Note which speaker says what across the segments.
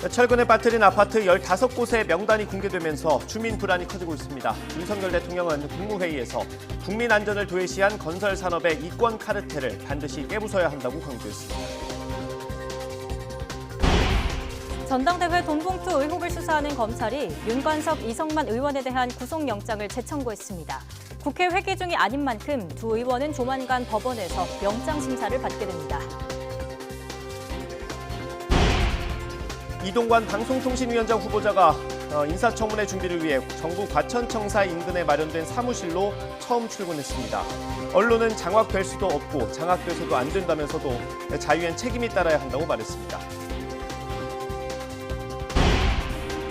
Speaker 1: 철근에 빠뜨린 아파트 15곳의 명단이 공개되면서 주민 불안이 커지고 있습니다. 윤석열 대통령은 국무회의에서 국민 안전을 도외시한 건설 산업의 이권 카르텔을 반드시 깨부숴야 한다고 강조했습니다.
Speaker 2: 전당대회 돈봉투 의혹을 수사하는 검찰이 윤관석, 이성만 의원에 대한 구속영장을 재청구했습니다. 국회 회기 중이 아닌 만큼 두 의원은 조만간 법원에서 영장 심사를 받게 됩니다.
Speaker 1: 이동관 방송통신위원장 후보자가 인사청문회 준비를 위해 정부 과천청사 인근에 마련된 사무실로 처음 출근했습니다. 언론은 장악될 수도 없고 장악돼서도 안 된다면서도 자유엔 책임이 따라야 한다고 말했습니다.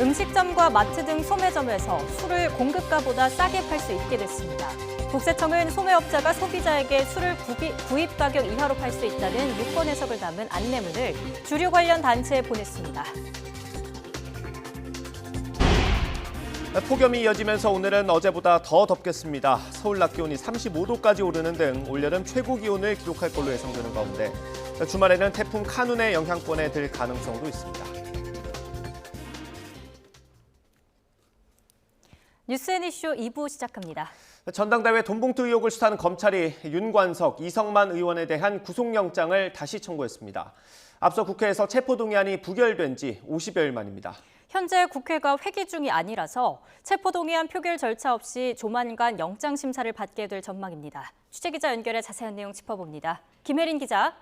Speaker 2: 음식점과 마트 등 소매점에서 술을 공급가보다 싸게 팔 수 있게 됐습니다. 국세청은 소매업자가 소비자에게 술을 구입 가격 이하로 팔 수 있다는 유권 해석을 담은 안내문을 주류 관련 단체에 보냈습니다.
Speaker 1: 폭염이 이어지면서 오늘은 어제보다 더 덥겠습니다. 서울 낮 기온이 35도까지 오르는 등 올여름 최고 기온을 기록할 걸로 예상되는 가운데 주말에는 태풍 카눈의 영향권에 들 가능성도 있습니다.
Speaker 2: 뉴스앤이슈 2부 시작합니다.
Speaker 1: 전당대회 돈봉투 의혹을 수사하는 검찰이 윤관석, 이성만 의원에 대한 구속영장을 다시 청구했습니다. 앞서 국회에서 체포동의안이 부결된 지 50여일 만입니다.
Speaker 2: 현재 국회가 회기 중이 아니라서 체포동의안 표결 절차 없이 조만간 영장 심사를 받게 될 전망입니다. 취재기자 연결해 자세한 내용 짚어봅니다. 김혜린 기자.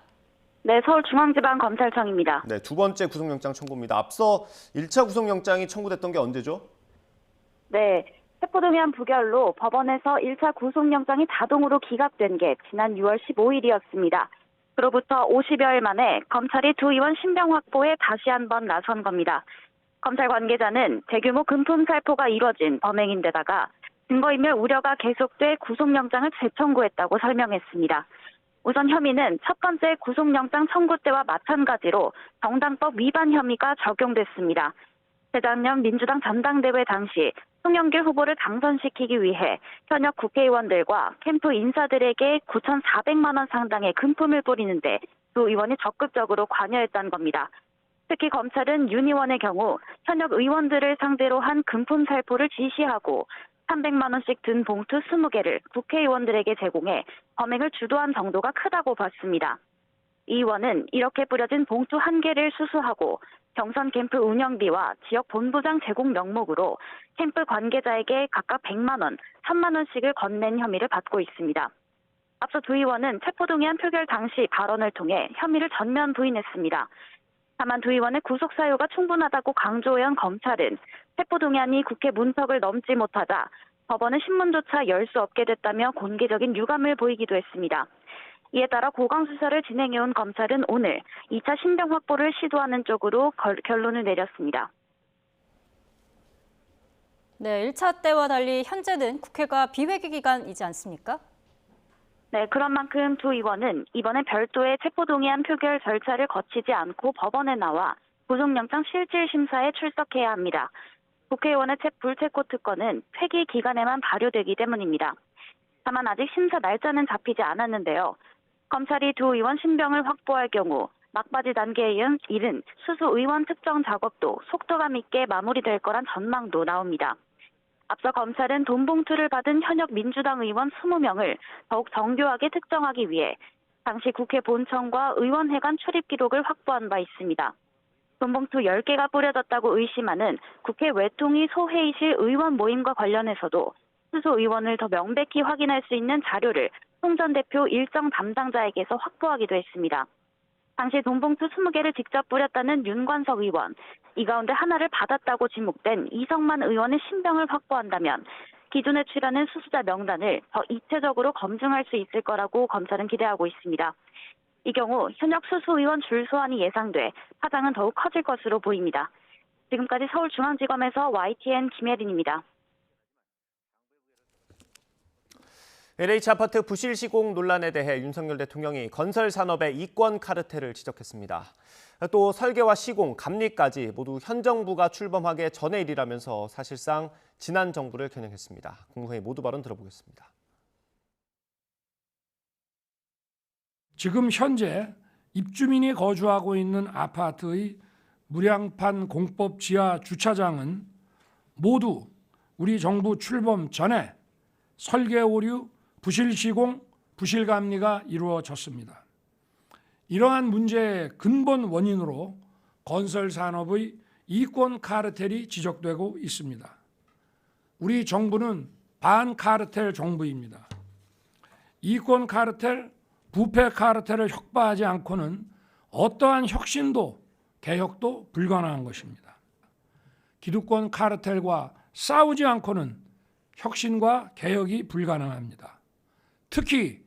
Speaker 3: 네, 서울중앙지방검찰청입니다.
Speaker 1: 네, 두 번째 구속영장 청구입니다. 앞서 1차 구속영장이 청구됐던 게 언제죠?
Speaker 3: 네, 체포동의안 부결로 법원에서 1차 구속영장이 자동으로 기각된 게 지난 6월 15일이었습니다. 그로부터 50여일 만에 검찰이 두 의원 신병 확보에 다시 한번 나선 겁니다. 검찰 관계자는 대규모 금품 살포가 이뤄진 범행인데다가 증거인멸 우려가 계속돼 구속영장을 재청구했다고 설명했습니다. 우선 혐의는 첫 번째 구속영장 청구 때와 마찬가지로 정당법 위반 혐의가 적용됐습니다. 재작년 민주당 전당대회 당시 송영길 후보를 당선시키기 위해 현역 국회의원들과 캠프 인사들에게 9,400만 원 상당의 금품을 뿌리는데 두 의원이 적극적으로 관여했다는 겁니다. 특히 검찰은 윤 의원의 경우 현역 의원들을 상대로 한 금품 살포를 지시하고 300만 원씩 든 봉투 20개를 국회의원들에게 제공해 범행을 주도한 정도가 크다고 봤습니다. 이 의원은 이렇게 뿌려진 봉투 1개를 수수하고 경선 캠프 운영비와 지역 본부장 제공 명목으로 캠프 관계자에게 각각 100만 원, 3만 원씩을 건넨 혐의를 받고 있습니다. 앞서 두 의원은 체포동의안 표결 당시 발언을 통해 혐의를 전면 부인했습니다. 다만 두 의원의 구속 사유가 충분하다고 강조한 검찰은 체포동의안이 국회 문턱을 넘지 못하자 법원은 신문조차 열 수 없게 됐다며 공개적인 유감을 보이기도 했습니다. 이에 따라 고강 수사를 진행해온 검찰은 오늘 2차 신병 확보를 시도하는 쪽으로 결론을 내렸습니다.
Speaker 2: 네, 1차 때와 달리 현재는 국회가 비회기 기간이지 않습니까?
Speaker 3: 네, 그런 만큼 두 의원은 이번에 별도의 체포동의안 표결 절차를 거치지 않고 법원에 나와 구속영장 실질 심사에 출석해야 합니다. 국회의원의 불체포 특권은 회기 기간에만 발효되기 때문입니다. 다만 아직 심사 날짜는 잡히지 않았는데요. 검찰이 두 의원 신병을 확보할 경우 막바지 단계에 이른 수수 의원 특정 작업도 속도감 있게 마무리될 거란 전망도 나옵니다. 앞서 검찰은 돈봉투를 받은 현역 민주당 의원 20명을 더욱 정교하게 특정하기 위해 당시 국회 본청과 의원회관 출입 기록을 확보한 바 있습니다. 돈봉투 10개가 뿌려졌다고 의심하는 국회 외통위 소회의실 의원 모임과 관련해서도 수수 의원을 더 명백히 확인할 수 있는 자료를 송 전 대표 일정 담당자에게서 확보하기도 했습니다. 당시 돈봉투 20개를 직접 뿌렸다는 윤관석 의원, 이 가운데 하나를 받았다고 지목된 이성만 의원의 신병을 확보한다면 기존에 출연한 수수자 명단을 더 입체적으로 검증할 수 있을 거라고 검찰은 기대하고 있습니다. 이 경우 현역 수수 의원 줄소환이 예상돼 파장은 더욱 커질 것으로 보입니다. 지금까지 서울중앙지검에서 YTN 김혜린입니다.
Speaker 1: LH 아파트 부실 시공 논란에 대해 윤석열 대통령이 건설 산업의 이권 카르텔을 지적했습니다. 또 설계와 시공, 감리까지 모두 현 정부가 출범하기 전의 일이라면서 사실상 지난 정부를 겨냥했습니다. 국무회의 모두 발언 들어보겠습니다.
Speaker 4: 지금 현재 입주민이 거주하고 있는 아파트의 무량판 공법 지하 주차장은 모두 우리 정부 출범 전에 설계 오류, 부실 시공, 부실 감리가 이루어졌습니다. 이러한 문제의 근본 원인으로 건설 산업의 이권 카르텔이 지적되고 있습니다. 우리 정부는 반카르텔 정부입니다. 이권 카르텔, 부패 카르텔을 혁파하지 않고는 어떠한 혁신도 개혁도 불가능한 것입니다. 기득권 카르텔과 싸우지 않고는 혁신과 개혁이 불가능합니다. 특히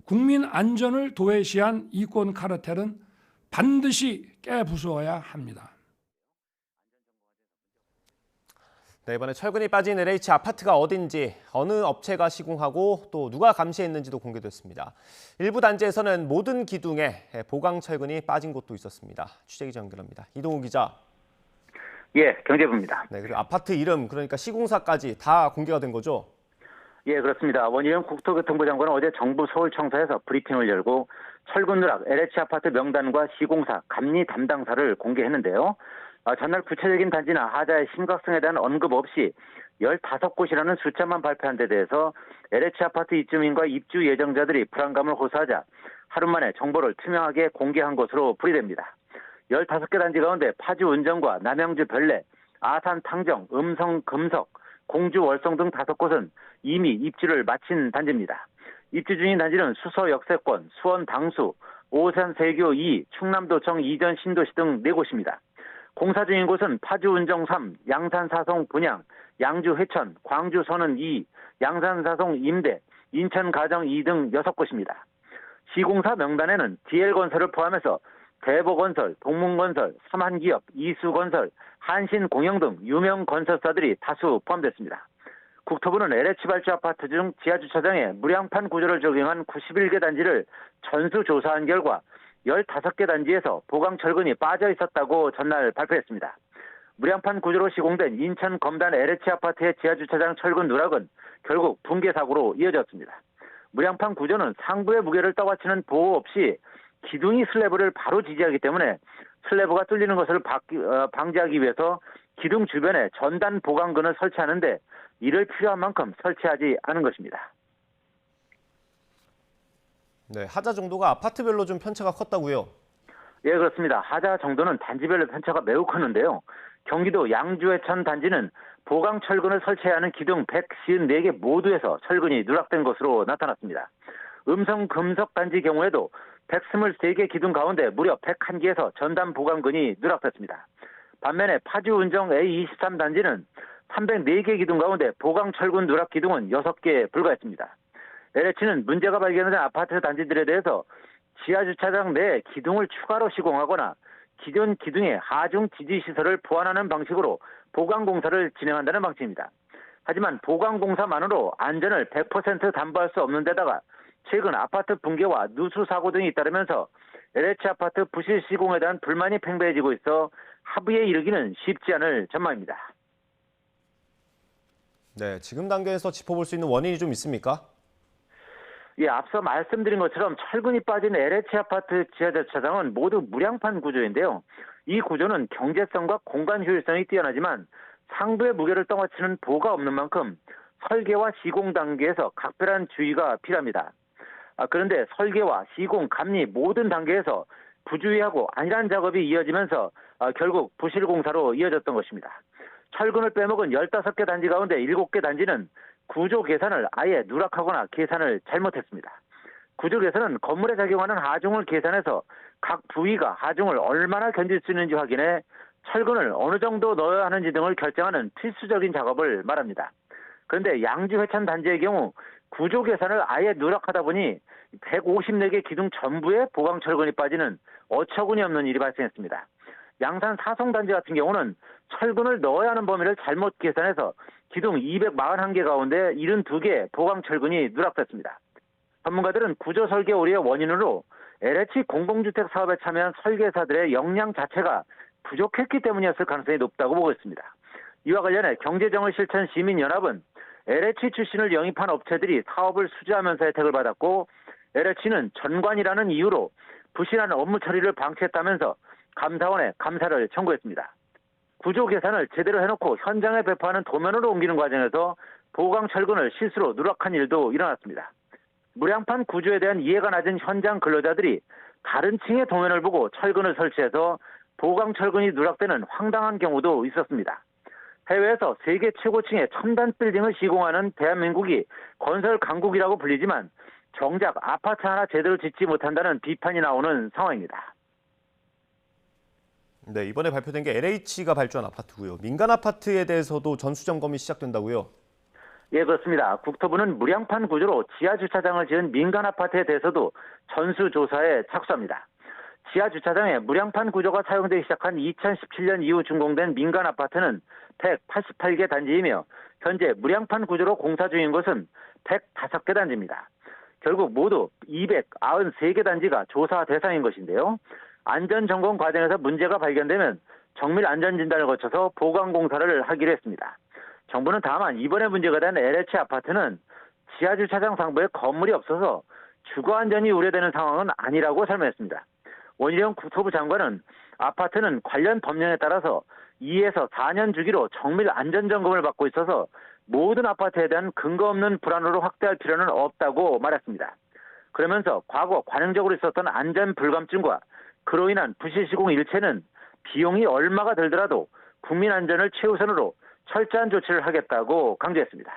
Speaker 4: 국민 안전을 도외시한 이권 카르텔은 반드시 깨부숴야 합니다.
Speaker 1: 네, 이번에 철근이 빠진 LH 아파트가 어딘지, 어느 업체가 시공하고 또 누가 감시했는지도 공개됐습니다. 일부 단지에서는 모든 기둥에 보강 철근이 빠진 곳도 있었습니다. 취재기자 연결합니다. 이동우 기자.
Speaker 5: 예, 경제부입니다.
Speaker 1: 네, 그리고 아파트 이름, 그러니까 시공사까지 다 공개가 된 거죠?
Speaker 5: 예, 그렇습니다. 원희룡 국토교통부 장관은 어제 정부 서울청사에서 브리핑을 열고 철근 누락 LH 아파트 명단과 시공사, 감리 담당사를 공개했는데요. 전날 구체적인 단지나 하자의 심각성에 대한 언급 없이 15곳이라는 숫자만 발표한 데 대해서 LH 아파트 입주민과 입주 예정자들이 불안감을 호소하자 하루 만에 정보를 투명하게 공개한 것으로 풀이됩니다. 15개 단지 가운데 파주 운정과 남양주 별내, 아산 탕정, 음성 금석, 공주 월성 등 5곳은 이미 입주를 마친 단지입니다. 입주 중인 단지는 수서 역세권, 수원 당수, 오산 세교 2, 충남도청 이전 신도시 등 4곳입니다. 공사 중인 곳은 파주 운정 3, 양산 사송 분양, 양주 회천, 광주 선은 2, 양산 사송 임대, 인천 가정 2 등 6곳입니다. 시공사 명단에는 DL건설을 포함해서 대보건설, 동문건설, 삼한기업, 이수건설, 한신공영 등 유명 건설사들이 다수 포함됐습니다. 국토부는 LH 발주 아파트 중 지하주차장에 무량판 구조를 적용한 91개 단지를 전수조사한 결과 15개 단지에서 보강철근이 빠져 있었다고 전날 발표했습니다. 무량판 구조로 시공된 인천 검단 LH 아파트의 지하주차장 철근 누락은 결국 붕괴 사고로 이어졌습니다. 무량판 구조는 상부의 무게를 떠받치는 보호 없이 기둥이 슬래브를 바로 지지하기 때문에 슬래브가 뚫리는 것을 방지하기 위해서 기둥 주변에 전단 보강근을 설치하는데 이를 필요한 만큼 설치하지 않은 것입니다.
Speaker 1: 네, 하자 정도가 아파트별로 좀 편차가 컸다고요?
Speaker 5: 예, 그렇습니다. 하자 정도는 단지별로 편차가 매우 컸는데요. 경기도 양주회천 단지는 보강 철근을 설치해야 하는 기둥 154개 모두에서 철근이 누락된 것으로 나타났습니다. 음성 금석 단지 경우에도 123개 기둥 가운데 무려 101개에서 전단 보강근이 누락됐습니다. 반면에 파주 운정 A23 단지는 304개 기둥 가운데 보강 철근 누락 기둥은 6개 불과했습니다. LH는 문제가 발견된 아파트 단지들에 대해서 지하주차장 내 기둥을 추가로 시공하거나 기존 기둥에 하중 지지시설을 보완하는 방식으로 보강공사를 진행한다는 방침입니다. 하지만 보강공사만으로 안전을 100% 담보할 수 없는 데다가 최근 아파트 붕괴와 누수 사고 등이 잇따르면서 LH 아파트 부실 시공에 대한 불만이 팽배해지고 있어 합의에 이르기는 쉽지 않을 전망입니다.
Speaker 1: 네, 지금 단계에서 짚어볼 수 있는 원인이 좀 있습니까?
Speaker 5: 예, 앞서 말씀드린 것처럼 철근이 빠진 LH 아파트 지하주차장은 모두 무량판 구조인데요. 이 구조는 경제성과 공간 효율성이 뛰어나지만 상부의 무게를 떠받치는 보가 없는 만큼 설계와 시공 단계에서 각별한 주의가 필요합니다. 그런데 설계와 시공, 감리 모든 단계에서 부주의하고 안일한 작업이 이어지면서 결국 부실 공사로 이어졌던 것입니다. 철근을 빼먹은 15개 단지 가운데 7개 단지는 구조 계산을 아예 누락하거나 계산을 잘못했습니다. 구조 계산은 건물에 작용하는 하중을 계산해서 각 부위가 하중을 얼마나 견딜 수 있는지 확인해 철근을 어느 정도 넣어야 하는지 등을 결정하는 필수적인 작업을 말합니다. 그런데 양주 회천 단지의 경우 구조 계산을 아예 누락하다 보니 154개 기둥 전부에 보강 철근이 빠지는 어처구니 없는 일이 발생했습니다. 양산 사송 단지 같은 경우는 철근을 넣어야 하는 범위를 잘못 계산해서 기둥 241개 가운데 72개 보강 철근이 누락됐습니다. 전문가들은 구조 설계 오류의 원인으로 LH 공공주택 사업에 참여한 설계사들의 역량 자체가 부족했기 때문이었을 가능성이 높다고 보고 있습니다. 이와 관련해 경제정의 실천 시민연합은 LH 출신을 영입한 업체들이 사업을 수주하면서 혜택을 받았고 LH는 전관이라는 이유로 부실한 업무 처리를 방치했다면서 감사원에 감사를 청구했습니다. 구조 계산을 제대로 해놓고 현장에 배포하는 도면으로 옮기는 과정에서 보강 철근을 실수로 누락한 일도 일어났습니다. 무량판 구조에 대한 이해가 낮은 현장 근로자들이 다른 층의 도면을 보고 철근을 설치해서 보강 철근이 누락되는 황당한 경우도 있었습니다. 해외에서 세계 최고층의 첨단 빌딩을 시공하는 대한민국이 건설 강국이라고 불리지만 정작 아파트 하나 제대로 짓지 못한다는 비판이 나오는 상황입니다.
Speaker 1: 네, 이번에 발표된 게 LH가 발주한 아파트고요. 민간 아파트에 대해서도 전수점검이 시작된다고요?
Speaker 5: 예, 그렇습니다. 국토부는 무량판 구조로 지하 주차장을 지은 민간 아파트에 대해서도 전수조사에 착수합니다. 지하 주차장에 무량판 구조가 사용되기 시작한 2017년 이후 준공된 민간 아파트는 188개 단지이며 현재 무량판 구조로 공사 중인 곳은 105개 단지입니다. 결국 모두 293개 단지가 조사 대상인 것인데요. 안전점검 과정에서 문제가 발견되면 정밀 안전진단을 거쳐서 보강공사를 하기로 했습니다. 정부는 다만 이번에 문제가 된 LH 아파트는 지하주차장 상부에 건물이 없어서 주거안전이 우려되는 상황은 아니라고 설명했습니다. 원희룡 국토부 장관은 아파트는 관련 법령에 따라서 2에서 4년 주기로 정밀 안전점검을 받고 있어서 모든 아파트에 대한 근거 없는 불안으로 확대할 필요는 없다고 말했습니다. 그러면서 과거 관행적으로 있었던 안전 불감증과 그로 인한 부실 시공 일체는 비용이 얼마가 들더라도 국민 안전을 최우선으로 철저한 조치를 하겠다고 강조했습니다.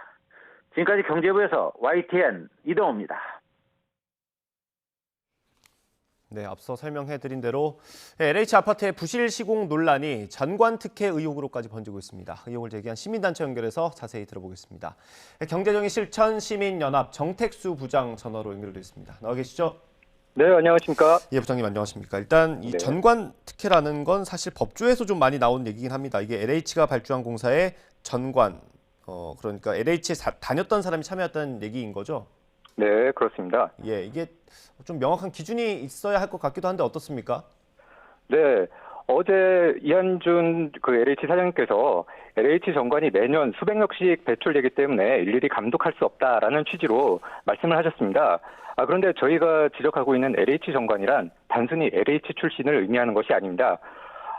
Speaker 5: 지금까지 경제부에서 YTN 이동호입니다.
Speaker 1: 네, 앞서 설명해드린 대로 LH 아파트의 부실 시공 논란이 전관 특혜 의혹으로까지 번지고 있습니다. 의혹을 제기한 시민단체 연결해서 자세히 들어보겠습니다. 경제정의 실천 시민연합 정택수 부장 전화로 연결되어 있습니다. 나와 계시죠?
Speaker 6: 네, 안녕하십니까?
Speaker 1: 예, 부장님 안녕하십니까? 일단 이
Speaker 6: 네.
Speaker 1: 전관 특혜라는 건 사실 법조에서 좀 많이 나온 얘기긴 합니다. 이게 LH가 발주한 공사에 전관, 그러니까 LH에 다녔던 사람이 참여했다는 얘기인 거죠?
Speaker 6: 네, 그렇습니다.
Speaker 1: 예, 이게 좀 명확한 기준이 있어야 할 것 같기도 한데 어떻습니까?
Speaker 6: 네, 어제 이한준 그 LH 사장님께서 LH 정관이 매년 수백 명씩 배출되기 때문에 일일이 감독할 수 없다라는 취지로 말씀을 하셨습니다. 그런데 저희가 지적하고 있는 LH 정관이란 단순히 LH 출신을 의미하는 것이 아닙니다.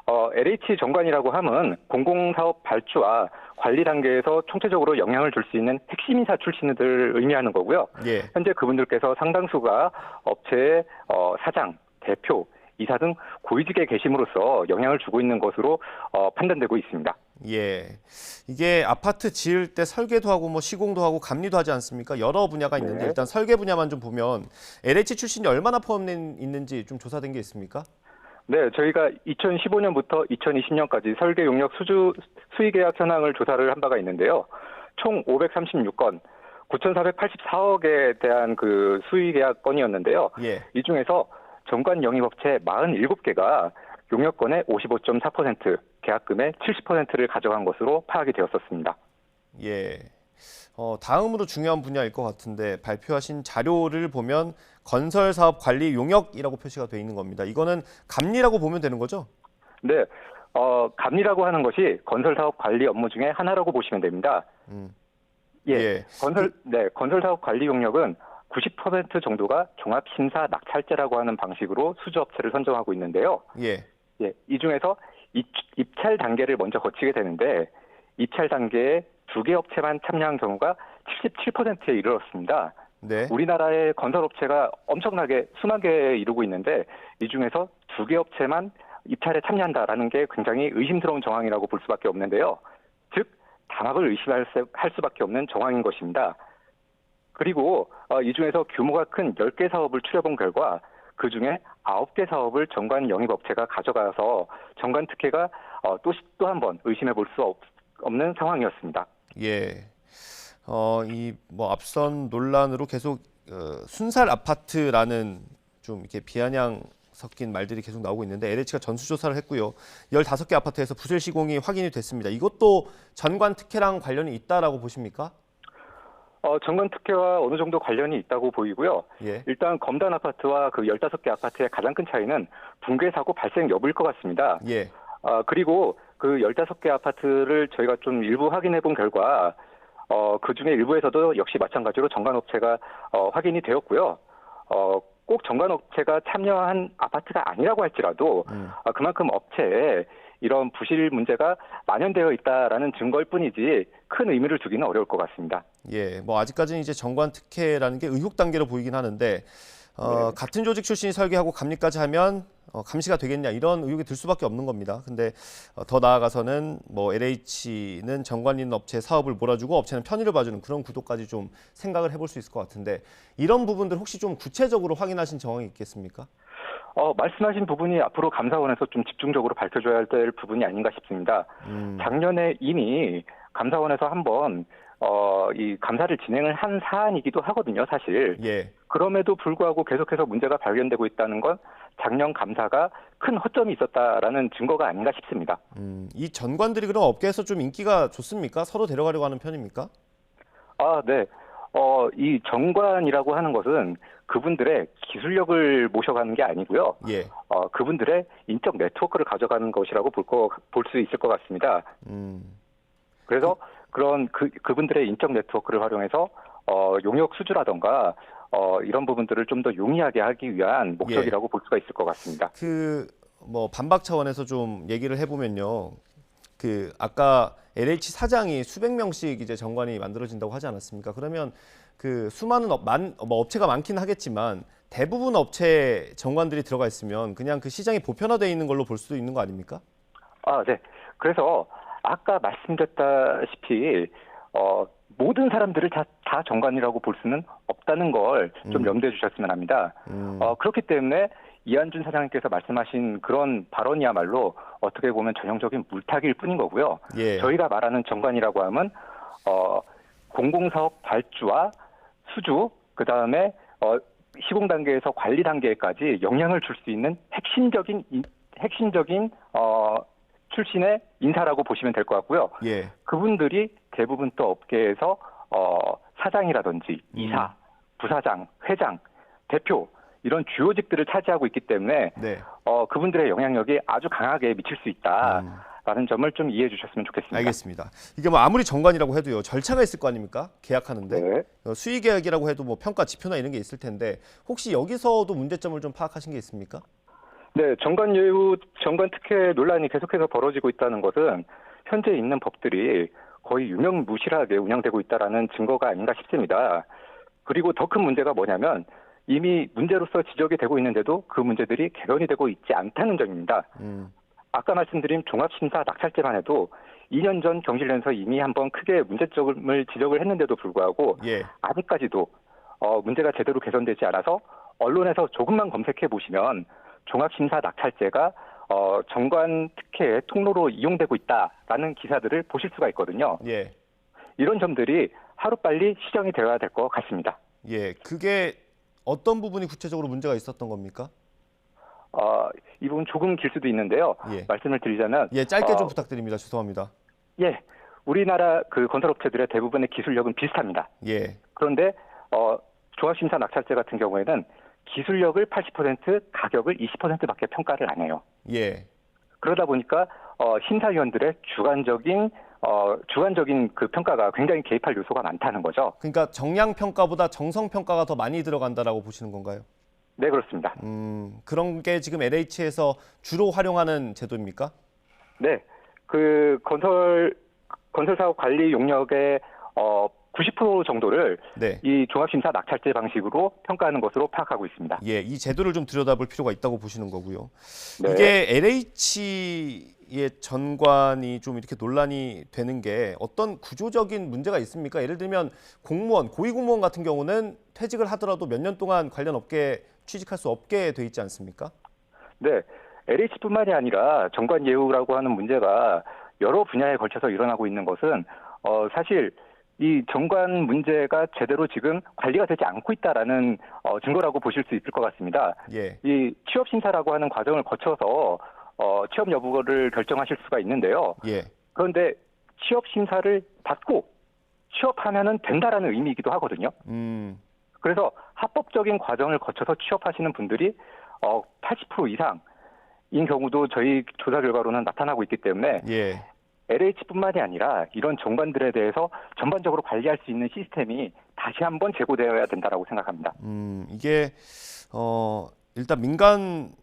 Speaker 6: LH 정관이라고 함은 공공사업 발주와 관리 단계에서 총체적으로 영향을 줄 수 있는 핵심 인사 출신들을 의미하는 거고요.
Speaker 1: 예.
Speaker 6: 현재 그분들께서 상당수가 업체의 사장, 대표, 이사 등 고위직에 계심으로써 영향을 주고 있는 것으로 판단되고 있습니다.
Speaker 1: 예, 이게 아파트 지을 때 설계도 하고 뭐 시공도 하고 감리도 하지 않습니까? 여러 분야가 있는데
Speaker 6: 네.
Speaker 1: 일단 설계 분야만 좀 보면 LH 출신이 얼마나 포함되어 있는지 좀 조사된 게 있습니까?
Speaker 6: 네, 저희가 2015년부터 2020년까지 설계 용역 수의계약 현황을 조사를 한 바가 있는데요. 총 536건, 9,484억에 대한 그 수의계약 건이었는데요.
Speaker 1: 예.
Speaker 6: 이 중에서 정관 영입업체 47개가 용역건의 55.4%, 계약금의 70%를 가져간 것으로 파악이 되었었습니다.
Speaker 1: 예. 다음으로 중요한 분야일 것 같은데 발표하신 자료를 보면 건설사업 관리 용역이라고 표시가 돼 있는 겁니다. 이거는 감리라고 보면 되는 거죠?
Speaker 6: 네, 감리라고 하는 것이 건설사업 관리 업무 중에 하나라고 보시면 됩니다.
Speaker 1: 예.
Speaker 6: 건설사업 관리 용역은 90% 정도가 종합심사 낙찰제라고 하는 방식으로 수주업체를 선정하고 있는데요.
Speaker 1: 예.
Speaker 6: 예, 이 중에서 입찰 단계를 먼저 거치게 되는데 입찰 단계에 2개 업체만 참여한 경우가 77%에 이르렀습니다.
Speaker 1: 네.
Speaker 6: 우리나라의 건설업체가 엄청나게 수만 개에 이르고 있는데 이 중에서 2개 업체만 입찰에 참여한다라는 게 굉장히 의심스러운 정황이라고 볼 수밖에 없는데요. 즉 담합을 의심할 수밖에 없는 정황인 것입니다. 그리고 이 중에서 규모가 큰 10개 사업을 추려본 결과 그중에 9개 사업을 정관 영입업체가 가져가서 정관 특혜가 또 한 번 의심해 볼 수 없는 상황이었습니다.
Speaker 1: 예. 이 뭐 앞선 논란으로 계속 순살 아파트라는 좀 이렇게 비아냥 섞인 말들이 계속 나오고 있는데 LH가 전수조사를 했고요. 15개 아파트에서 부실 시공이 확인이 됐습니다. 이것도 전관 특혜랑 관련이 있다라고 보십니까?
Speaker 6: 정관 특혜와 어느 정도 관련이 있다고 보이고요.
Speaker 1: 예.
Speaker 6: 일단 검단 아파트와 그 15개 아파트의 가장 큰 차이는 붕괴 사고 발생 여부일 것 같습니다.
Speaker 1: 예.
Speaker 6: 그리고 그 15개 아파트를 저희가 좀 일부 확인해 본 결과 그중에 일부에서도 역시 마찬가지로 정관업체가 확인이 되었고요. 꼭 정관업체가 참여한 아파트가 아니라고 할지라도 그만큼 업체에 이런 부실 문제가 만연되어 있다라는 증거일 뿐이지 큰 의미를 두기는 어려울 것 같습니다.
Speaker 1: 예, 뭐 아직까지는 이제 정관 특혜라는 게 의혹 단계로 보이긴 하는데 같은 조직 출신이 설계하고 감리까지 하면 감시가 되겠냐 이런 의혹이 들 수밖에 없는 겁니다. 근데 더 나아가서는 뭐 LH는 정관 있는 업체 사업을 몰아주고 업체는 편의를 봐주는 그런 구도까지 좀 생각을 해볼 수 있을 것 같은데 이런 부분들 혹시 좀 구체적으로 확인하신 정황이 있겠습니까?
Speaker 6: 말씀하신 부분이 앞으로 감사원에서 좀 집중적으로 밝혀줘야 될 부분이 아닌가 싶습니다. 작년에 이미 감사원에서 한번 이 감사를 진행을 한 사안이기도 하거든요, 사실.
Speaker 1: 예.
Speaker 6: 그럼에도 불구하고 계속해서 문제가 발견되고 있다는 건 작년 감사가 큰 허점이 있었다라는 증거가 아닌가 싶습니다.
Speaker 1: 이 전관들이 그럼 업계에서 좀 인기가 좋습니까? 서로 데려가려고 하는 편입니까?
Speaker 6: 네. 이 정관이라고 하는 것은 그분들의 기술력을 모셔가는 게 아니고요.
Speaker 1: 예.
Speaker 6: 그분들의 인적 네트워크를 가져가는 것이라고 볼 수 있을 것 같습니다. 그래서 그런 그분들의 인적 네트워크를 활용해서 용역 수주라던가 이런 부분들을 좀 더 용이하게 하기 위한 목적이라고 볼 수가 있을 것 같습니다.
Speaker 1: 뭐 반박 차원에서 좀 얘기를 해보면요. 아까 LH 사장이 수백 명씩 이제 정관이 만들어진다고 하지 않았습니까? 그러면 수많은 업체가 많긴 하겠지만 대부분 업체 정관들이 들어가 있으면 그냥 그 시장이 보편화되어 있는 걸로 볼 수도 있는 거 아닙니까?
Speaker 6: 네. 그래서 아까 말씀드렸다시피 모든 사람들을 다 정관이라고 볼 수는 없다는 걸 좀 염두에 주셨으면 합니다. 그렇기 때문에 이한준 사장님께서 말씀하신 그런 발언이야말로 어떻게 보면 전형적인 물타기일 뿐인 거고요.
Speaker 1: 예.
Speaker 6: 저희가 말하는 정관이라고 하면 공공사업 발주와 수주, 그다음에 시공 단계에서 관리 단계까지 영향을 줄 수 있는 핵심적인 출신의 인사라고 보시면 될 것 같고요.
Speaker 1: 예.
Speaker 6: 그분들이 대부분 또 업계에서 사장이라든지 이사, 부사장, 회장, 대표 이런 주요직들을 차지하고 있기 때문에
Speaker 1: 네.
Speaker 6: 그분들의 영향력이 아주 강하게 미칠 수 있다라는 점을 좀 이해해 주셨으면 좋겠습니다.
Speaker 1: 알겠습니다. 이게 뭐 아무리 정관이라고 해도요. 절차가 있을 거 아닙니까? 계약하는데.
Speaker 6: 네.
Speaker 1: 수의 계약이라고 해도 뭐 평가 지표나 이런 게 있을 텐데 혹시 여기서도 문제점을 좀 파악하신 게 있습니까?
Speaker 6: 네, 정관 특혜 논란이 계속해서 벌어지고 있다는 것은 현재 있는 법들이 거의 유명무실하게 운영되고 있다라는 증거가 아닌가 싶습니다. 그리고 더 큰 문제가 뭐냐면 이미 문제로서 지적이 되고 있는데도 그 문제들이 개선이 되고 있지 않다는 점입니다. 아까 말씀드린 종합심사 낙찰제만 해도 2년 전 경실련에서 이미 한번 크게 문제점을 지적을 했는데도 불구하고
Speaker 1: 예.
Speaker 6: 아직까지도 문제가 제대로 개선되지 않아서 언론에서 조금만 검색해 보시면 종합심사 낙찰제가 정관 특혜의 통로로 이용되고 있다라는 기사들을 보실 수가 있거든요.
Speaker 1: 예.
Speaker 6: 이런 점들이 하루빨리 시정이 되어야 될 것 같습니다.
Speaker 1: 예. 그게 어떤 부분이 구체적으로 문제가 있었던 겁니까?
Speaker 6: 이 부분 조금 길 수도 있는데요.
Speaker 1: 예.
Speaker 6: 말씀을 드리자면
Speaker 1: 예, 짧게 좀 부탁드립니다. 죄송합니다.
Speaker 6: 예, 우리나라 그 건설업체들의 대부분의 기술력은 비슷합니다.
Speaker 1: 예.
Speaker 6: 그런데 종합심사 낙찰제 같은 경우에는 기술력을 80%, 가격을 20%밖에 평가를 안 해요.
Speaker 1: 예.
Speaker 6: 그러다 보니까 심사위원들의 주관적인 그 평가가 굉장히 개입할 요소가 많다는 거죠.
Speaker 1: 그러니까 정량 평가보다 정성 평가가 더 많이 들어간다라고 보시는 건가요?
Speaker 6: 네, 그렇습니다.
Speaker 1: 그런 게 지금 LH에서 주로 활용하는 제도입니까?
Speaker 6: 네, 그 건설 사업 관리 용역의 90% 정도를
Speaker 1: 네.
Speaker 6: 이 종합심사 낙찰제 방식으로 평가하는 것으로 파악하고 있습니다.
Speaker 1: 예, 이 제도를 좀 들여다볼 필요가 있다고 보시는 거고요.
Speaker 6: 네.
Speaker 1: 이게 LH의 전관이 좀 이렇게 논란이 되는 게 어떤 구조적인 문제가 있습니까? 예를 들면 공무원, 고위공무원 같은 경우는 퇴직을 하더라도 몇 년 동안 관련 업계에 취직할 수 없게 돼 있지 않습니까?
Speaker 6: 네, LH뿐만이 아니라 정관 예우라고 하는 문제가 여러 분야에 걸쳐서 일어나고 있는 것은 사실 이 정관 문제가 제대로 지금 관리가 되지 않고 있다라는 증거라고 보실 수 있을 것 같습니다.
Speaker 1: 예.
Speaker 6: 이 취업 심사라고 하는 과정을 거쳐서 취업 여부를 결정하실 수가 있는데요.
Speaker 1: 예.
Speaker 6: 그런데 취업 심사를 받고 취업하면은 된다라는 의미이기도 하거든요. 그래서 합법적인 과정을 거쳐서 취업하시는 분들이 80% 이상인 경우도 저희 조사 결과로는 나타나고 있기 때문에
Speaker 1: 예.
Speaker 6: LH뿐만이 아니라 이런 정관들에 대해서 전반적으로 관리할 수 있는 시스템이 다시 한번 제고되어야 된다라고 생각합니다.
Speaker 1: 이게 일단 민간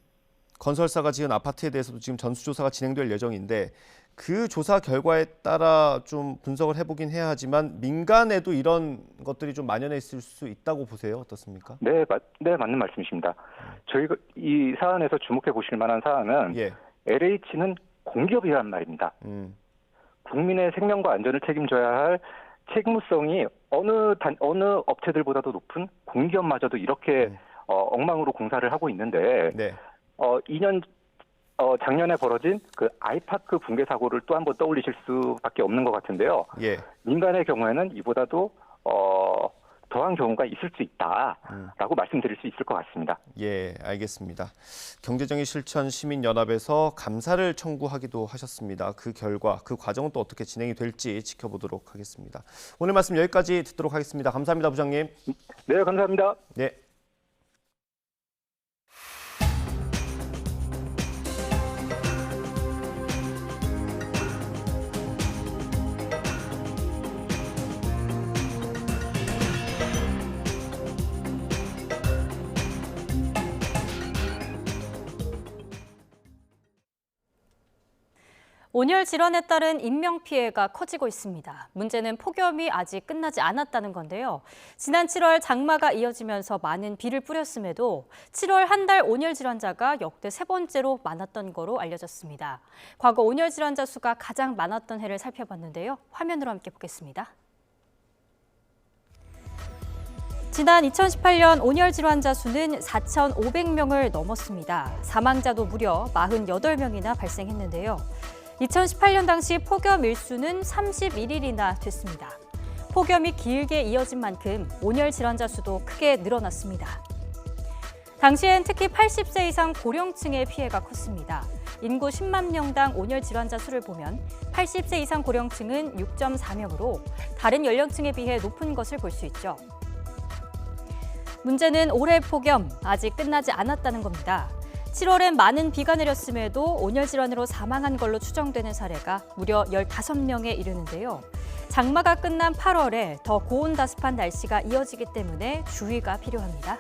Speaker 1: 건설사가 지은 아파트에 대해서도 지금 전수조사가 진행될 예정인데 그 조사 결과에 따라 좀 분석을 해보긴 해야 하지만 민간에도 이런 것들이 좀 만연해 있을 수 있다고 보세요? 어떻습니까?
Speaker 6: 네, 맞는 말씀이십니다. 저희가 이 사안에서 주목해 보실 만한 사안은
Speaker 1: 예.
Speaker 6: LH는 공기업이란 말입니다. 국민의 생명과 안전을 책임져야 할 책무성이 어느 업체들보다도 높은 공기업마저도 이렇게 엉망으로 공사를 하고 있는데
Speaker 1: 네.
Speaker 6: 작년에 벌어진 그 아이파크 붕괴 사고를 또 한번 떠올리실 수밖에 없는 것 같은데요.
Speaker 1: 예.
Speaker 6: 민간의 경우에는 이보다도 더한 경우가 있을 수 있다라고 말씀드릴 수 있을 것 같습니다.
Speaker 1: 예, 알겠습니다. 경제정의 실천 시민연합에서 감사를 청구하기도 하셨습니다. 그 결과, 그 과정은 또 어떻게 진행이 될지 지켜보도록 하겠습니다. 오늘 말씀 여기까지 듣도록 하겠습니다. 감사합니다, 부장님.
Speaker 6: 네, 감사합니다.
Speaker 1: 네.
Speaker 2: 온열 질환에 따른 인명피해가 커지고 있습니다. 문제는 폭염이 아직 끝나지 않았다는 건데요. 지난 7월 장마가 이어지면서 많은 비를 뿌렸음에도 7월 한 달 온열 질환자가 역대 세 번째로 많았던 거로 알려졌습니다. 과거 온열 질환자 수가 가장 많았던 해를 살펴봤는데요. 화면으로 함께 보겠습니다. 지난 2018년 온열 질환자 수는 4,500명을 넘었습니다. 사망자도 무려 48명이나 발생했는데요. 2018년 당시 폭염 일수는 31일이나 됐습니다. 폭염이 길게 이어진 만큼 온열 질환자 수도 크게 늘어났습니다. 당시엔 특히 80세 이상 고령층의 피해가 컸습니다. 인구 10만 명당 온열 질환자 수를 보면 80세 이상 고령층은 6.4명으로 다른 연령층에 비해 높은 것을 볼 수 있죠. 문제는 올해 폭염 아직 끝나지 않았다는 겁니다. 7월엔 많은 비가 내렸음에도 온열 질환으로 사망한 걸로 추정되는 사례가 무려 15명에 이르는데요. 장마가 끝난 8월에 더 고온다습한 날씨가 이어지기 때문에 주의가 필요합니다.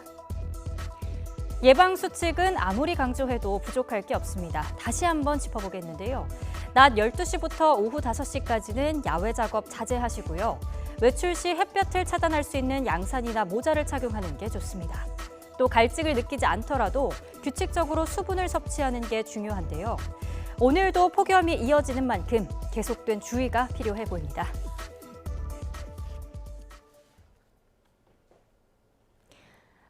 Speaker 2: 예방수칙은 아무리 강조해도 부족할 게 없습니다. 다시 한번 짚어보겠는데요. 낮 12시부터 오후 5시까지는 야외 작업 자제하시고요. 외출 시 햇볕을 차단할 수 있는 양산이나 모자를 착용하는 게 좋습니다. 또 갈증을 느끼지 않더라도 규칙적으로 수분을 섭취하는 게 중요한데요. 오늘도 폭염이 이어지는 만큼 계속된 주의가 필요해 보입니다.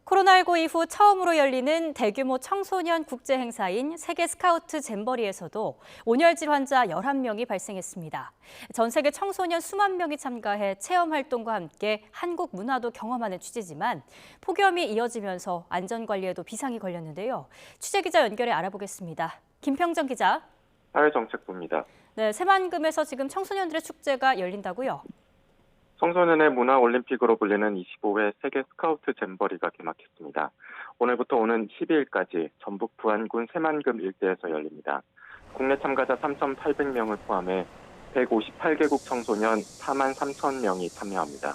Speaker 2: 코로나19 이후 처음으로 열리는 대규모 청소년 국제 행사인 세계 스카우트 잼버리에서도 온열 질환자 11명이 발생했습니다. 전 세계 청소년 수만 명이 참가해 체험 활동과 함께 한국 문화도 경험하는 취지지만 폭염이 이어지면서 안전관리에도 비상이 걸렸는데요. 취재기자 연결해 알아보겠습니다. 김평정 기자.
Speaker 7: 사회정책부입니다.
Speaker 2: 네, 새만금에서 지금 청소년들의 축제가 열린다고요?
Speaker 7: 청소년의 문화올림픽으로 불리는 25회 세계 스카우트 잼버리가 개막했습니다. 오늘부터 오는 12일까지 전북 부안군 새만금 일대에서 열립니다. 국내 참가자 3,800명을 포함해 158개국 청소년 4만 3천 명이 참여합니다.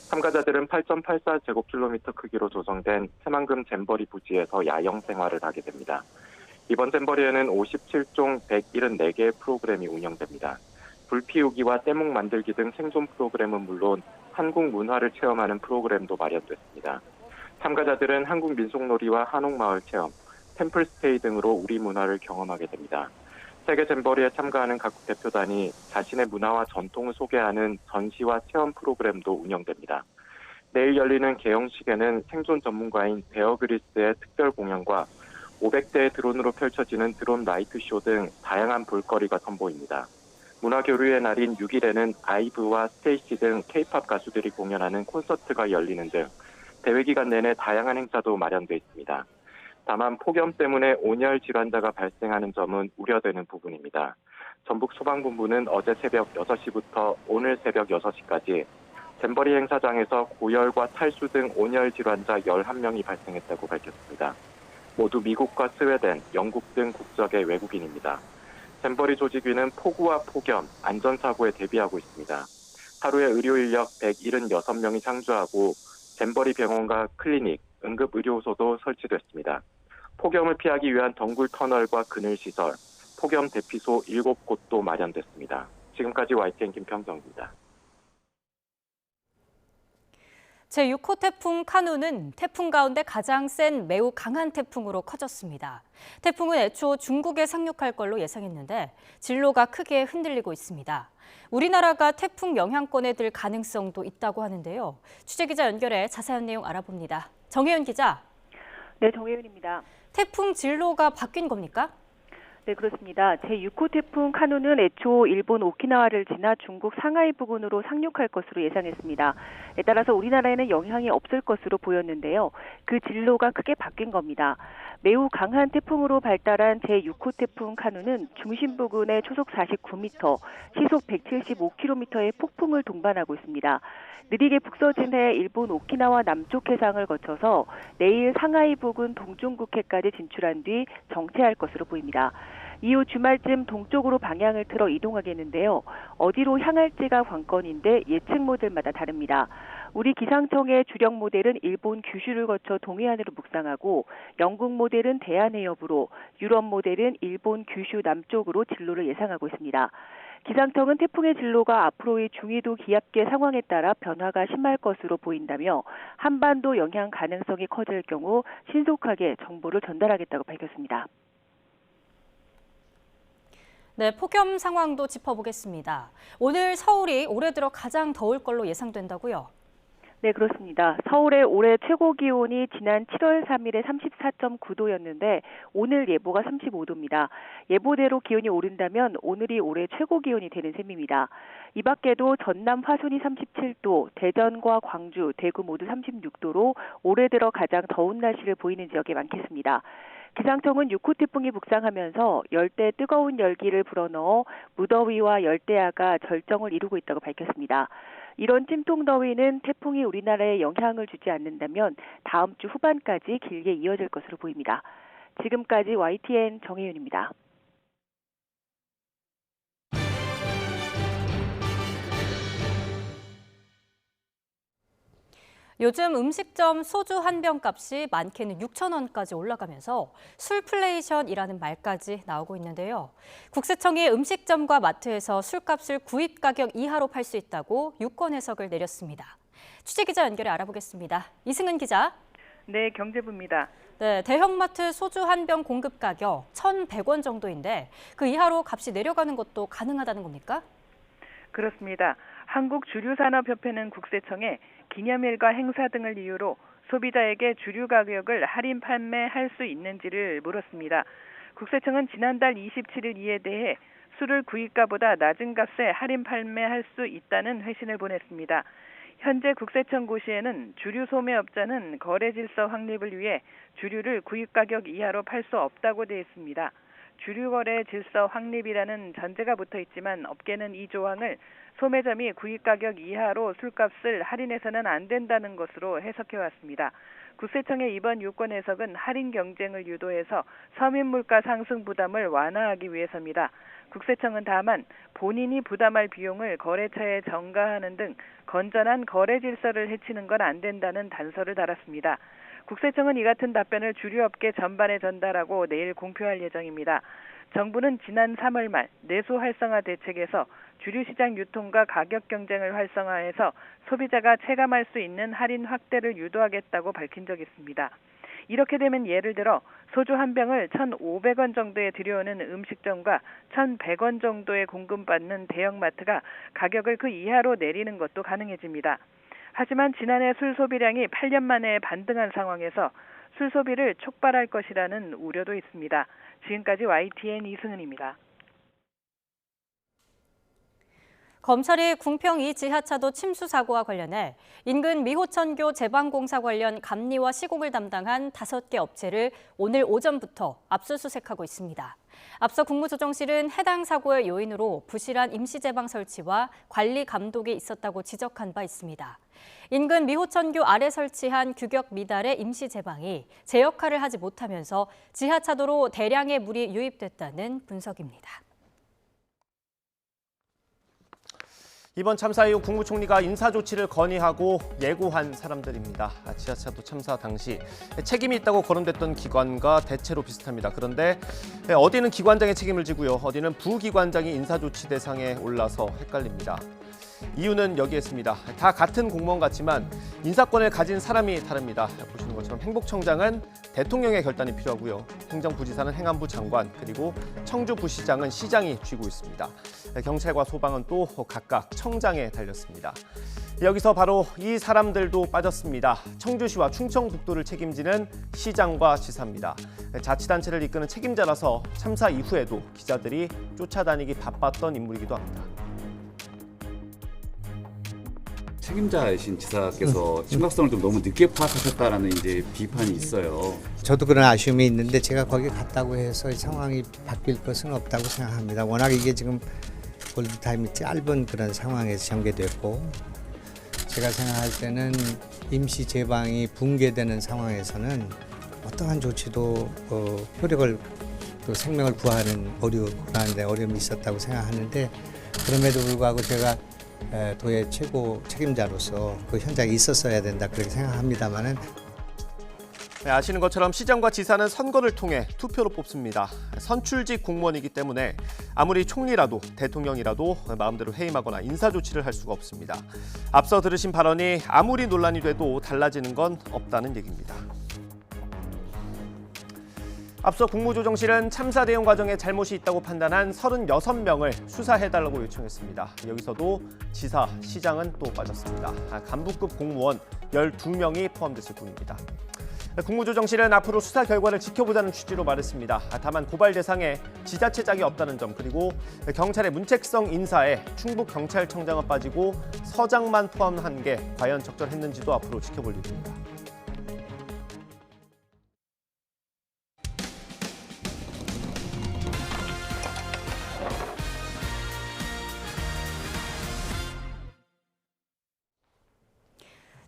Speaker 7: 참가자들은 8.84제곱킬로미터 크기로 조성된 새만금 잼버리 부지에서 야영 생활을 하게 됩니다. 이번 잼버리에는 57종 174개의 프로그램이 운영됩니다. 불 피우기와 떼목 만들기 등 생존 프로그램은 물론 한국 문화를 체험하는 프로그램도 마련됐습니다. 참가자들은 한국 민속놀이와 한옥마을 체험, 템플스테이 등으로 우리 문화를 경험하게 됩니다. 세계 잼버리에 참가하는 각국 대표단이 자신의 문화와 전통을 소개하는 전시와 체험 프로그램도 운영됩니다. 내일 열리는 개영식에는 생존 전문가인 베어 그릴스의 특별 공연과 500대의 드론으로 펼쳐지는 드론 라이트쇼 등 다양한 볼거리가 선보입니다. 문화교류의 날인 6일에는 아이브와 스테이시 등 K-팝 가수들이 공연하는 콘서트가 열리는 등 대회 기간 내내 다양한 행사도 마련돼 있습니다. 다만 폭염 때문에 온열 질환자가 발생하는 점은 우려되는 부분입니다. 전북 소방본부는 어제 새벽 6시부터 오늘 새벽 6시까지 잼버리 행사장에서 고열과 탈수 등 온열 질환자 11명이 발생했다고 밝혔습니다. 모두 미국과 스웨덴, 영국 등 국적의 외국인입니다. 잼버리 조직위는 폭우와 폭염, 안전사고에 대비하고 있습니다. 하루에 의료 인력 176명이 상주하고 잼버리 병원과 클리닉, 응급의료소도 설치됐습니다. 폭염을 피하기 위한 덩굴 터널과 그늘 시설, 폭염 대피소 7곳도 마련됐습니다. 지금까지 YTN 김평정입니다.
Speaker 2: 제6호 태풍 카눈은 태풍 가운데 가장 센 매우 강한 태풍으로 커졌습니다. 태풍은 애초 중국에 상륙할 걸로 예상했는데 진로가 크게 흔들리고 있습니다. 우리나라가 태풍 영향권에 들 가능성도 있다고 하는데요. 취재기자 연결해 자세한 내용 알아봅니다. 정혜윤 기자.
Speaker 8: 네, 정혜윤입니다.
Speaker 2: 태풍 진로가 바뀐 겁니까?
Speaker 8: 네, 그렇습니다. 제6호 태풍 카눈은 애초 일본 오키나와를 지나 중국 상하이 부근으로 상륙할 것으로 예상했습니다. 따라서 우리나라에는 영향이 없을 것으로 보였는데요. 그 진로가 크게 바뀐 겁니다. 매우 강한 태풍으로 발달한 제6호 태풍 카눈은 중심 부근에 초속 49m, 시속 175km의 폭풍을 동반하고 있습니다. 느리게 북서진해 일본 오키나와 남쪽 해상을 거쳐서 내일 상하이 부근 동중국해까지 진출한 뒤 정체할 것으로 보입니다. 이후 주말쯤 동쪽으로 방향을 틀어 이동하겠는데요. 어디로 향할지가 관건인데 예측 모델마다 다릅니다. 우리 기상청의 주력 모델은 일본 규슈를 거쳐 동해안으로 묵상하고 영국 모델은 대한해협으로, 유럽 모델은 일본 규슈 남쪽으로 진로를 예상하고 있습니다. 기상청은 태풍의 진로가 앞으로의 중위도 기압계 상황에 따라 변화가 심할 것으로 보인다며 한반도 영향 가능성이 커질 경우 신속하게 정보를 전달하겠다고 밝혔습니다.
Speaker 2: 네, 폭염 상황도 짚어보겠습니다. 오늘 서울이 올해 들어 가장 더울 걸로 예상된다고요?
Speaker 8: 네, 그렇습니다. 서울의 올해 최고 기온이 지난 7월 3일에 34.9도였는데 오늘 예보가 35도입니다. 예보대로 기온이 오른다면 오늘이 올해 최고 기온이 되는 셈입니다. 이 밖에도 전남 화순이 37도, 대전과 광주, 대구 모두 36도로 올해 들어 가장 더운 날씨를 보이는 지역이 많겠습니다. 기상청은 6호 태풍이 북상하면서 열대 뜨거운 열기를 불어넣어 무더위와 열대야가 절정을 이루고 있다고 밝혔습니다. 이런 찜통 더위는 태풍이 우리나라에 영향을 주지 않는다면 다음 주 후반까지 길게 이어질 것으로 보입니다. 지금까지 YTN 정혜윤입니다.
Speaker 2: 요즘 음식점 소주 한 병 값이 많게는 6,000원까지 올라가면서 술플레이션이라는 말까지 나오고 있는데요. 국세청이 음식점과 마트에서 술값을 구입 가격 이하로 팔 수 있다고 유권 해석을 내렸습니다. 취재기자 연결해 알아보겠습니다. 이승은 기자.
Speaker 8: 네, 경제부입니다.
Speaker 2: 네, 대형마트 소주 한 병 공급 가격 1,100원 정도인데 그 이하로 값이 내려가는 것도 가능하다는 겁니까?
Speaker 8: 그렇습니다. 한국주류산업협회는 국세청에 기념일과 행사 등을 이유로 소비자에게 주류 가격을 할인 판매할 수 있는지를 물었습니다. 국세청은 지난달 27일 이에 대해 술을 구입가보다 낮은 값에 할인 판매할 수 있다는 회신을 보냈습니다. 현재 국세청 고시에는 주류 소매업자는 거래 질서 확립을 위해 주류를 구입 가격 이하로 팔 수 없다고 되어 있습니다. 주류 거래 질서 확립이라는 전제가 붙어 있지만 업계는 이 조항을 소매점이 구입 가격 이하로 술값을 할인해서는 안 된다는 것으로 해석해왔습니다. 국세청의 이번 유권 해석은 할인 경쟁을 유도해서 서민 물가 상승 부담을 완화하기 위해서입니다. 국세청은 다만 본인이 부담할 비용을 거래처에 전가하는 등 건전한 거래 질서를 해치는 건 안 된다는 단서를 달았습니다. 국세청은 이 같은 답변을 주류업계 전반에 전달하고 내일 공표할 예정입니다. 정부는 지난 3월 말 내수 활성화 대책에서 주류시장 유통과 가격 경쟁을 활성화해서 소비자가 체감할 수 있는 할인 확대를 유도하겠다고 밝힌 적이 있습니다. 이렇게 되면 예를 들어 소주 한 병을 1,500원 정도에 들여오는 음식점과 1,100원 정도에 공급받는 대형마트가 가격을 그 이하로 내리는 것도 가능해집니다. 하지만 지난해 술 소비량이 8년 만에 반등한 상황에서 술 소비를 촉발할 것이라는 우려도 있습니다. 지금까지 YTN 이승은입니다.
Speaker 2: 검찰이 궁평 2 지하차도 침수 사고와 관련해 인근 미호천교 제방공사 관련 감리와 시공을 담당한 5개 업체를 오늘 오전부터 압수수색하고 있습니다. 앞서 국무조정실은 해당 사고의 요인으로 부실한 임시제방 설치와 관리 감독이 있었다고 지적한 바 있습니다. 인근 미호천교 아래 설치한 규격 미달의 임시제방이 제 역할을 하지 못하면서 지하차도로 대량의 물이 유입됐다는 분석입니다.
Speaker 1: 이번 참사 이후 국무총리가 인사 조치를 건의하고 예고한 사람들입니다. 지하차도 참사 당시 책임이 있다고 거론됐던 기관과 대체로 비슷합니다. 그런데 어디는 기관장의 책임을 지고요, 어디는 부기관장이 인사 조치 대상에 올라서 헷갈립니다. 이유는 여기에 있습니다. 다 같은 공무원 같지만 인사권을 가진 사람이 다릅니다. 보시는 것처럼 행복청장은 대통령의 결단이 필요하고요, 행정부지사는 행안부 장관, 그리고 청주부시장은 시장이 쥐고 있습니다. 경찰과 소방은 또 각각 청장에 달렸습니다. 여기서 바로 이 사람들도 빠졌습니다. 청주시와 충청북도를 책임지는 시장과 지사입니다. 자치단체를 이끄는 책임자라서 참사 이후에도 기자들이 쫓아다니기 바빴던 인물이기도 합니다.
Speaker 9: 책임자이신 지사께서 심각성을 좀 너무 늦게 파악하셨다라는 이제 비판이 있어요.
Speaker 10: 저도 그런 아쉬움이 있는데 제가 거기 갔다고 해서 상황이 바뀔 것은 없다고 생각합니다. 워낙 이게 지금 골든타임이 짧은 그런 상황에서 전개됐고, 제가 생각할 때는 임시 제방이 붕괴되는 상황에서는 어떠한 조치도 효력을 또 생명을 구하는 어려움이 있었다고 생각하는데, 그럼에도 불구하고 제가 도의 최고 책임자로서 그 현장에 있었어야 된다 그렇게 생각합니다만은.
Speaker 1: 아시는 것처럼 시장과 지사는 선거를 통해 투표로 뽑습니다. 선출직 공무원이기 때문에 아무리 총리라도 대통령이라도 마음대로 해임하거나 인사 조치를 할 수가 없습니다. 앞서 들으신 발언이 아무리 논란이 돼도 달라지는 건 없다는 얘기입니다. 앞서 국무조정실은 참사 대응 과정에 잘못이 있다고 판단한 36명을 수사해달라고 요청했습니다. 여기서도 지사, 시장은 또 빠졌습니다. 간부급 공무원 12명이 포함됐을 뿐입니다. 국무조정실은 앞으로 수사 결과를 지켜보자는 취지로 말했습니다. 다만 고발 대상에 지자체장이 없다는 점, 그리고 경찰의 문책성 인사에 충북경찰청장은 빠지고 서장만 포함한 게 과연 적절했는지도 앞으로 지켜볼 일입니다.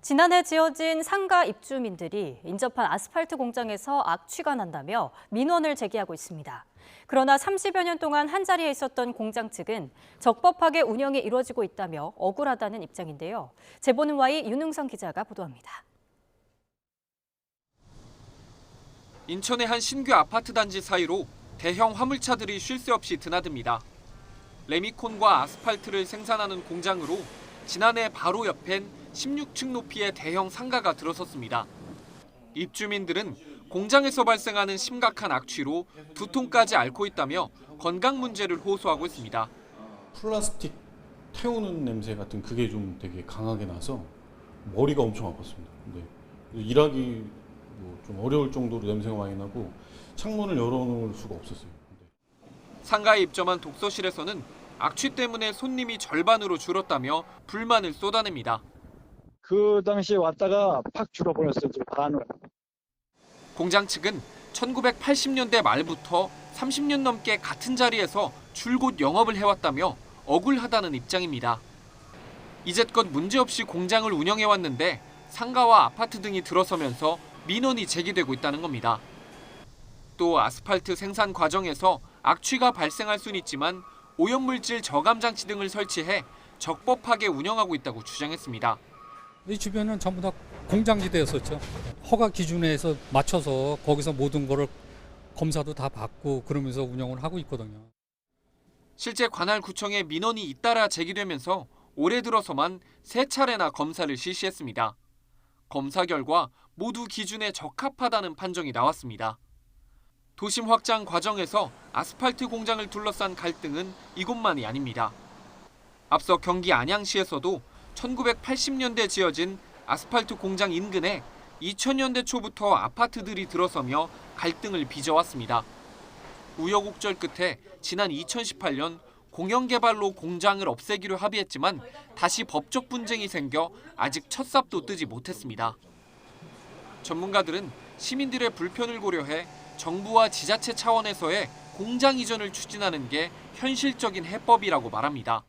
Speaker 2: 지난해 지어진 상가 입주민들이 인접한 아스팔트 공장에서 악취가 난다며 민원을 제기하고 있습니다. 그러나 30여 년 동안 한자리에 있었던 공장 측은 적법하게 운영이 이루어지고 있다며 억울하다는 입장인데요. 제보는 Y 윤흥성 기자가 보도합니다.
Speaker 11: 인천의 한 신규 아파트 단지 사이로 대형 화물차들이 쉴 새 없이 드나듭니다. 레미콘과 아스팔트를 생산하는 공장으로 지난해 바로 옆엔 16층 높이의 대형 상가가 들어섰습니다. 입주민들은 공장에서 발생하는 심각한 악취로 두통까지 앓고 있다며 건강 문제를 호소하고 있습니다.
Speaker 12: 플라스틱 태우는 냄새 같은 그게 좀 되게 강하게 나서 머리가 엄청 아팠습니다. 근데 일하기 좀 어려울 정도로 냄새가 많이 나고 창문을 열어놓을 수가 없었어요.
Speaker 11: 상가에 입점한 독서실에서는 악취 때문에 손님이 절반으로 줄었다며 불만을 쏟아냅니다.
Speaker 13: 그 당시에 왔다가 팍 줄어버렸어요, 반을.
Speaker 11: 공장 측은 1980년대 말부터 30년 넘게 같은 자리에서 줄곧 영업을 해왔다며 억울하다는 입장입니다. 이제껏 문제없이 공장을 운영해왔는데 상가와 아파트 등이 들어서면서 민원이 제기되고 있다는 겁니다. 또 아스팔트 생산 과정에서 악취가 발생할 수는 있지만 오염물질 저감 장치 등을 설치해 적법하게 운영하고 있다고 주장했습니다.
Speaker 14: 이 주변은 전부 다 공장지대였었죠. 허가 기준에서 맞춰서 거기서 모든 거를 검사도 다 받고 그러면서 운영을 하고 있거든요.
Speaker 11: 실제 관할 구청에 민원이 잇따라 제기되면서 올해 들어서만 3차례나 검사를 실시했습니다. 검사 결과 모두 기준에 적합하다는 판정이 나왔습니다. 도심 확장 과정에서 아스팔트 공장을 둘러싼 갈등은 이곳만이 아닙니다. 앞서 경기 안양시에서도 1980년대 지어진 아스팔트 공장 인근에 2000년대 초부터 아파트들이 들어서며 갈등을 빚어왔습니다. 우여곡절 끝에 지난 2018년 공영개발로 공장을 없애기로 합의했지만 다시 법적 분쟁이 생겨 아직 첫 삽도 뜨지 못했습니다. 전문가들은 시민들의 불편을 고려해 정부와 지자체 차원에서의 공장 이전을 추진하는 게 현실적인 해법이라고 말합니다.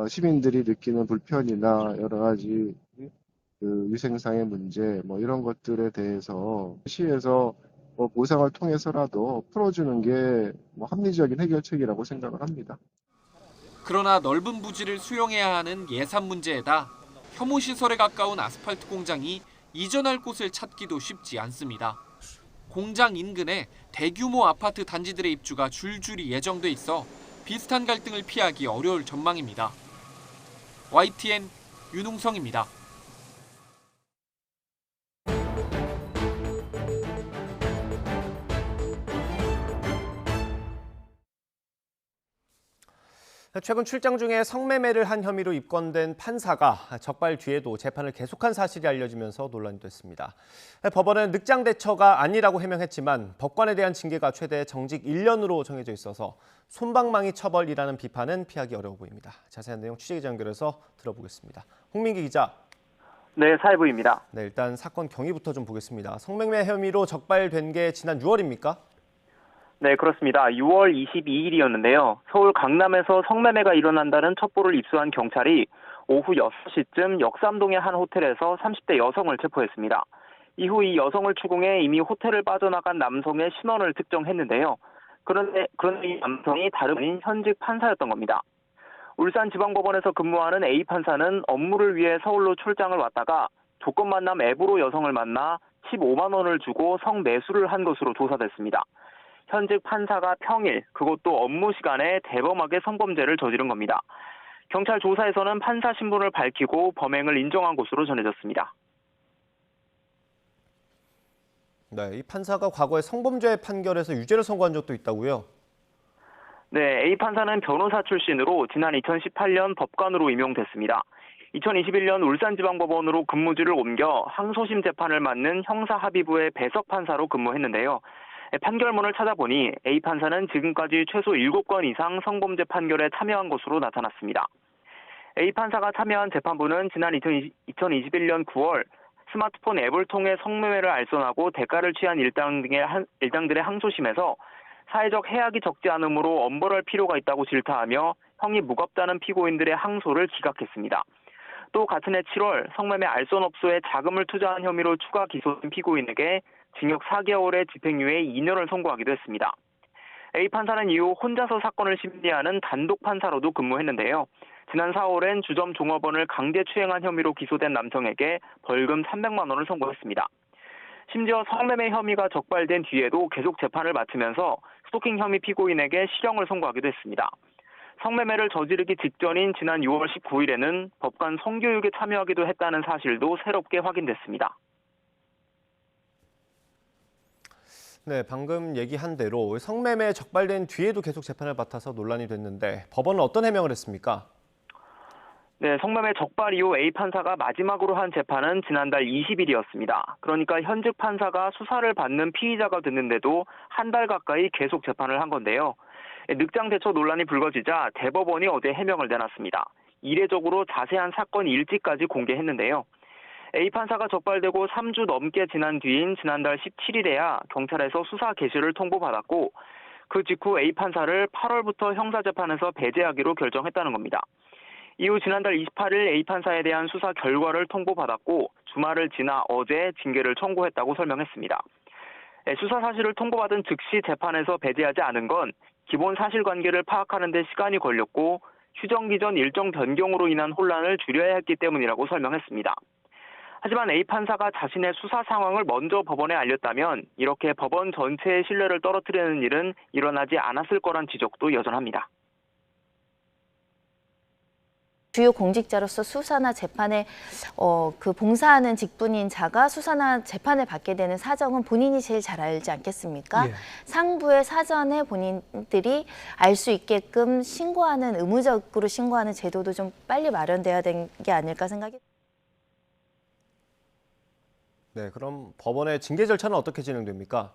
Speaker 15: 시민들이 느끼는 불편이나 여러 가지 위생상의 문제 이런 것들에 대해서 시에서 보상을 통해서라도 풀어주는 게 합리적인 해결책이라고 생각을 합니다.
Speaker 11: 그러나 넓은 부지를 수용해야 하는 예산 문제에다 혐오시설에 가까운 아스팔트 공장이 이전할 곳을 찾기도 쉽지 않습니다. 공장 인근에 대규모 아파트 단지들의 입주가 줄줄이 예정돼 있어 비슷한 갈등을 피하기 어려울 전망입니다. YTN 윤웅성입니다.
Speaker 1: 최근 출장 중에 성매매를 한 혐의로 입건된 판사가 적발 뒤에도 재판을 계속한 사실이 알려지면서 논란이 됐습니다. 법원은 늑장 대처가 아니라고 해명했지만 법관에 대한 징계가 최대 정직 1년으로 정해져 있어서 솜방망이 처벌이라는 비판은 피하기 어려워 보입니다. 자세한 내용 취재기자 연결해서 들어보겠습니다. 홍민기 기자.
Speaker 16: 네, 사회부입니다.
Speaker 1: 네, 일단 사건 경위부터 좀 보겠습니다. 성매매 혐의로 적발된 게 지난 6월입니까?
Speaker 16: 네, 그렇습니다. 6월 22일이었는데요. 서울 강남에서 성매매가 일어난다는 첩보를 입수한 경찰이 오후 6시쯤 역삼동의 한 호텔에서 30대 여성을 체포했습니다. 이후 이 여성을 추궁해 이미 호텔을 빠져나간 남성의 신원을 특정했는데요. 그런데 이 남성이 다름 아닌 현직 판사였던 겁니다. 울산지방법원에서 근무하는 A 판사는 업무를 위해 서울로 출장을 왔다가 조건 만남 앱으로 여성을 만나 15만 원을 주고 성매수를 한 것으로 조사됐습니다. 현직 판사가 평일, 그것도 업무 시간에 대범하게 성범죄를 저지른 겁니다. 경찰 조사에서는 판사 신분을 밝히고 범행을 인정한 것으로 전해졌습니다.
Speaker 1: 네, 이 판사가 과거에 성범죄 판결에서 유죄를 선고한 적도 있다고요?
Speaker 16: 네, A 판사는 변호사 출신으로 지난 2018년 법관으로 임용됐습니다. 2021년 울산지방법원으로 근무지를 옮겨 항소심 재판을 맡는 형사합의부의 배석 판사로 근무했는데요. 판결문을 찾아보니 A 판사는 지금까지 최소 7건 이상 성범죄 판결에 참여한 것으로 나타났습니다. A 판사가 참여한 재판부는 지난 2021년 9월 스마트폰 앱을 통해 성매매를 알선하고 대가를 취한 일당들의 항소심에서 사회적 해악이 적지 않으므로 엄벌할 필요가 있다고 질타하며 형이 무겁다는 피고인들의 항소를 기각했습니다. 또 같은 해 7월 성매매 알선업소에 자금을 투자한 혐의로 추가 기소된 피고인에게 징역 4개월의 집행유예 2년을 선고하기도 했습니다. A 판사는 이후 혼자서 사건을 심리하는 단독 판사로도 근무했는데요. 지난 4월엔 주점 종업원을 강제 추행한 혐의로 기소된 남성에게 벌금 300만 원을 선고했습니다. 심지어 성매매 혐의가 적발된 뒤에도 계속 재판을 맡으면서 스토킹 혐의 피고인에게 실형을 선고하기도 했습니다. 성매매를 저지르기 직전인 지난 6월 19일에는 법관 성교육에 참여하기도 했다는 사실도 새롭게 확인됐습니다.
Speaker 1: 네, 방금 얘기한 대로 성매매 적발된 뒤에도 계속 재판을 맡아서 논란이 됐는데 법원은 어떤 해명을 했습니까?
Speaker 16: 네, 성매매 적발 이후 A 판사가 마지막으로 한 재판은 지난달 20일이었습니다. 그러니까 현직 판사가 수사를 받는 피의자가 됐는데도 한 달 가까이 계속 재판을 한 건데요. 늑장 대처 논란이 불거지자 대법원이 어제 해명을 내놨습니다. 이례적으로 자세한 사건 일지까지 공개했는데요. A 판사가 적발되고 3주 넘게 지난 뒤인 지난달 17일에야 경찰에서 수사 개시를 통보받았고 그 직후 A 판사를 8월부터 형사재판에서 배제하기로 결정했다는 겁니다. 이후 지난달 28일 A 판사에 대한 수사 결과를 통보받았고 주말을 지나 어제 징계를 청구했다고 설명했습니다. 수사 사실을 통보받은 즉시 재판에서 배제하지 않은 건 기본 사실관계를 파악하는 데 시간이 걸렸고 휴정 기전 일정 변경으로 인한 혼란을 줄여야 했기 때문이라고 설명했습니다. 하지만 A 판사가 자신의 수사 상황을 먼저 법원에 알렸다면 이렇게 법원 전체의 신뢰를 떨어뜨리는 일은 일어나지 않았을 거란 지적도 여전합니다.
Speaker 17: 주요 공직자로서 수사나 재판에 봉사하는 직분인 자가 수사나 재판을 받게 되는 사정은 본인이 제일 잘 알지 않겠습니까? 예. 상부의 사전에 본인들이 알 수 있게끔 신고하는 의무적으로 신고하는 제도도 좀 빨리 마련돼야 되는 게 아닐까 생각이.
Speaker 1: 네, 그럼 법원의 징계 절차는 어떻게 진행됩니까?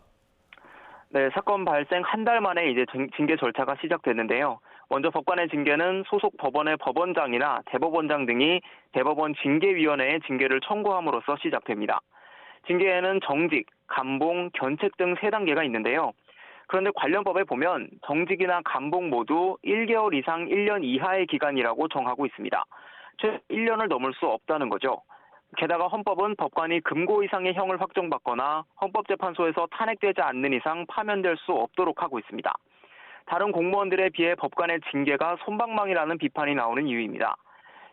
Speaker 16: 네, 사건 발생 한 달 만에 이제 징계 절차가 시작됐는데요. 먼저 법관의 징계는 소속 법원의 법원장이나 대법원장 등이 대법원 징계위원회에 징계를 청구함으로써 시작됩니다. 징계에는 정직, 감봉, 견책 등 3단계가 있는데요. 그런데 관련 법에 보면 정직이나 감봉 모두 1개월 이상 1년 이하의 기간이라고 정하고 있습니다. 최소 1년을 넘을 수 없다는 거죠. 게다가 헌법은 법관이 금고 이상의 형을 확정받거나 헌법재판소에서 탄핵되지 않는 이상 파면될 수 없도록 하고 있습니다. 다른 공무원들에 비해 법관의 징계가 솜방망이라는 비판이 나오는 이유입니다.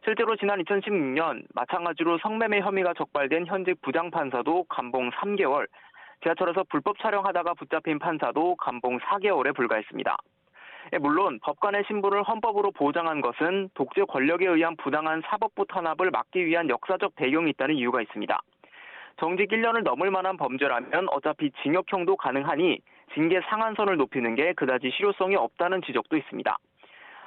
Speaker 16: 실제로 지난 2016년 마찬가지로 성매매 혐의가 적발된 현직 부장판사도 감봉 3개월, 지하철에서 불법 촬영하다가 붙잡힌 판사도 감봉 4개월에 불과했습니다. 물론 법관의 신분을 헌법으로 보장한 것은 독재 권력에 의한 부당한 사법부 탄압을 막기 위한 역사적 배경이 있다는 이유가 있습니다. 정직 1년을 넘을 만한 범죄라면 어차피 징역형도 가능하니 징계 상한선을 높이는 게 그다지 실효성이 없다는 지적도 있습니다.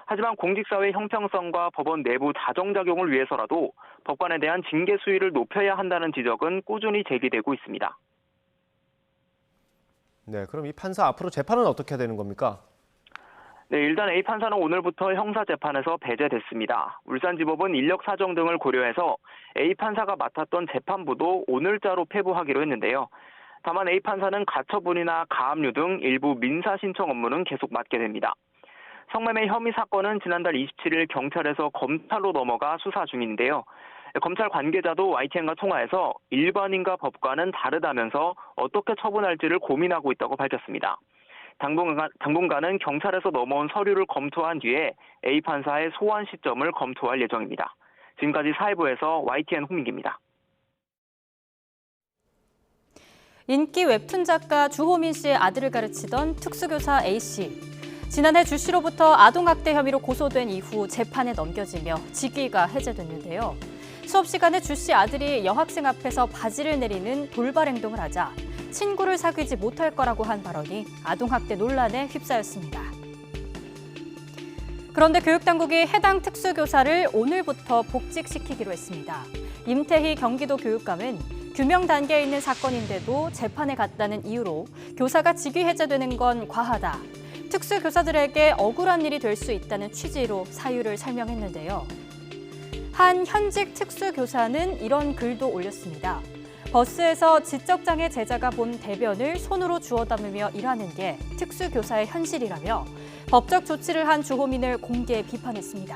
Speaker 16: 하지만 공직사회의 형평성과 법원 내부 자정작용을 위해서라도 법관에 대한 징계 수위를 높여야 한다는 지적은 꾸준히 제기되고 있습니다.
Speaker 1: 네, 그럼 이 판사 앞으로 재판은 어떻게 되는 겁니까?
Speaker 16: 네, 일단 A 판사는 오늘부터 형사재판에서 배제됐습니다. 울산지법은 인력 사정 등을 고려해서 A 판사가 맡았던 재판부도 오늘자로 폐부하기로 했는데요. 다만 A 판사는 가처분이나 가압류 등 일부 민사 신청 업무는 계속 맡게 됩니다. 성매매 혐의 사건은 지난달 27일 경찰에서 검찰로 넘어가 수사 중인데요. 검찰 관계자도 YTN과 통화해서 일반인과 법관은 다르다면서 어떻게 처분할지를 고민하고 있다고 밝혔습니다. 당분간은 경찰에서 넘어온 서류를 검토한 뒤에 A 판사의 소환 시점을 검토할 예정입니다. 지금까지 사회부에서 YTN 홍민기입니다.
Speaker 2: 인기 웹툰 작가 주호민 씨의 아들을 가르치던 특수교사 A씨. 지난해 주 씨로부터 아동학대 혐의로 고소된 이후 재판에 넘겨지며 직위가 해제됐는데요. 수업 시간에 주 씨 아들이 여학생 앞에서 바지를 내리는 돌발 행동을 하자 친구를 사귀지 못할 거라고 한 발언이 아동학대 논란에 휩싸였습니다. 그런데 교육당국이 해당 특수교사를 오늘부터 복직시키기로 했습니다. 임태희 경기도 교육감은 규명 단계에 있는 사건인데도 재판에 갔다는 이유로 교사가 직위 해제되는 건 과하다. 특수교사들에게 억울한 일이 될 수 있다는 취지로 사유를 설명했는데요. 한 현직 특수교사는 이런 글도 올렸습니다. 버스에서 지적장애 제자가 본 대변을 손으로 주워 담으며 일하는 게 특수교사의 현실이라며 법적 조치를 한 주호민을 공개 비판했습니다.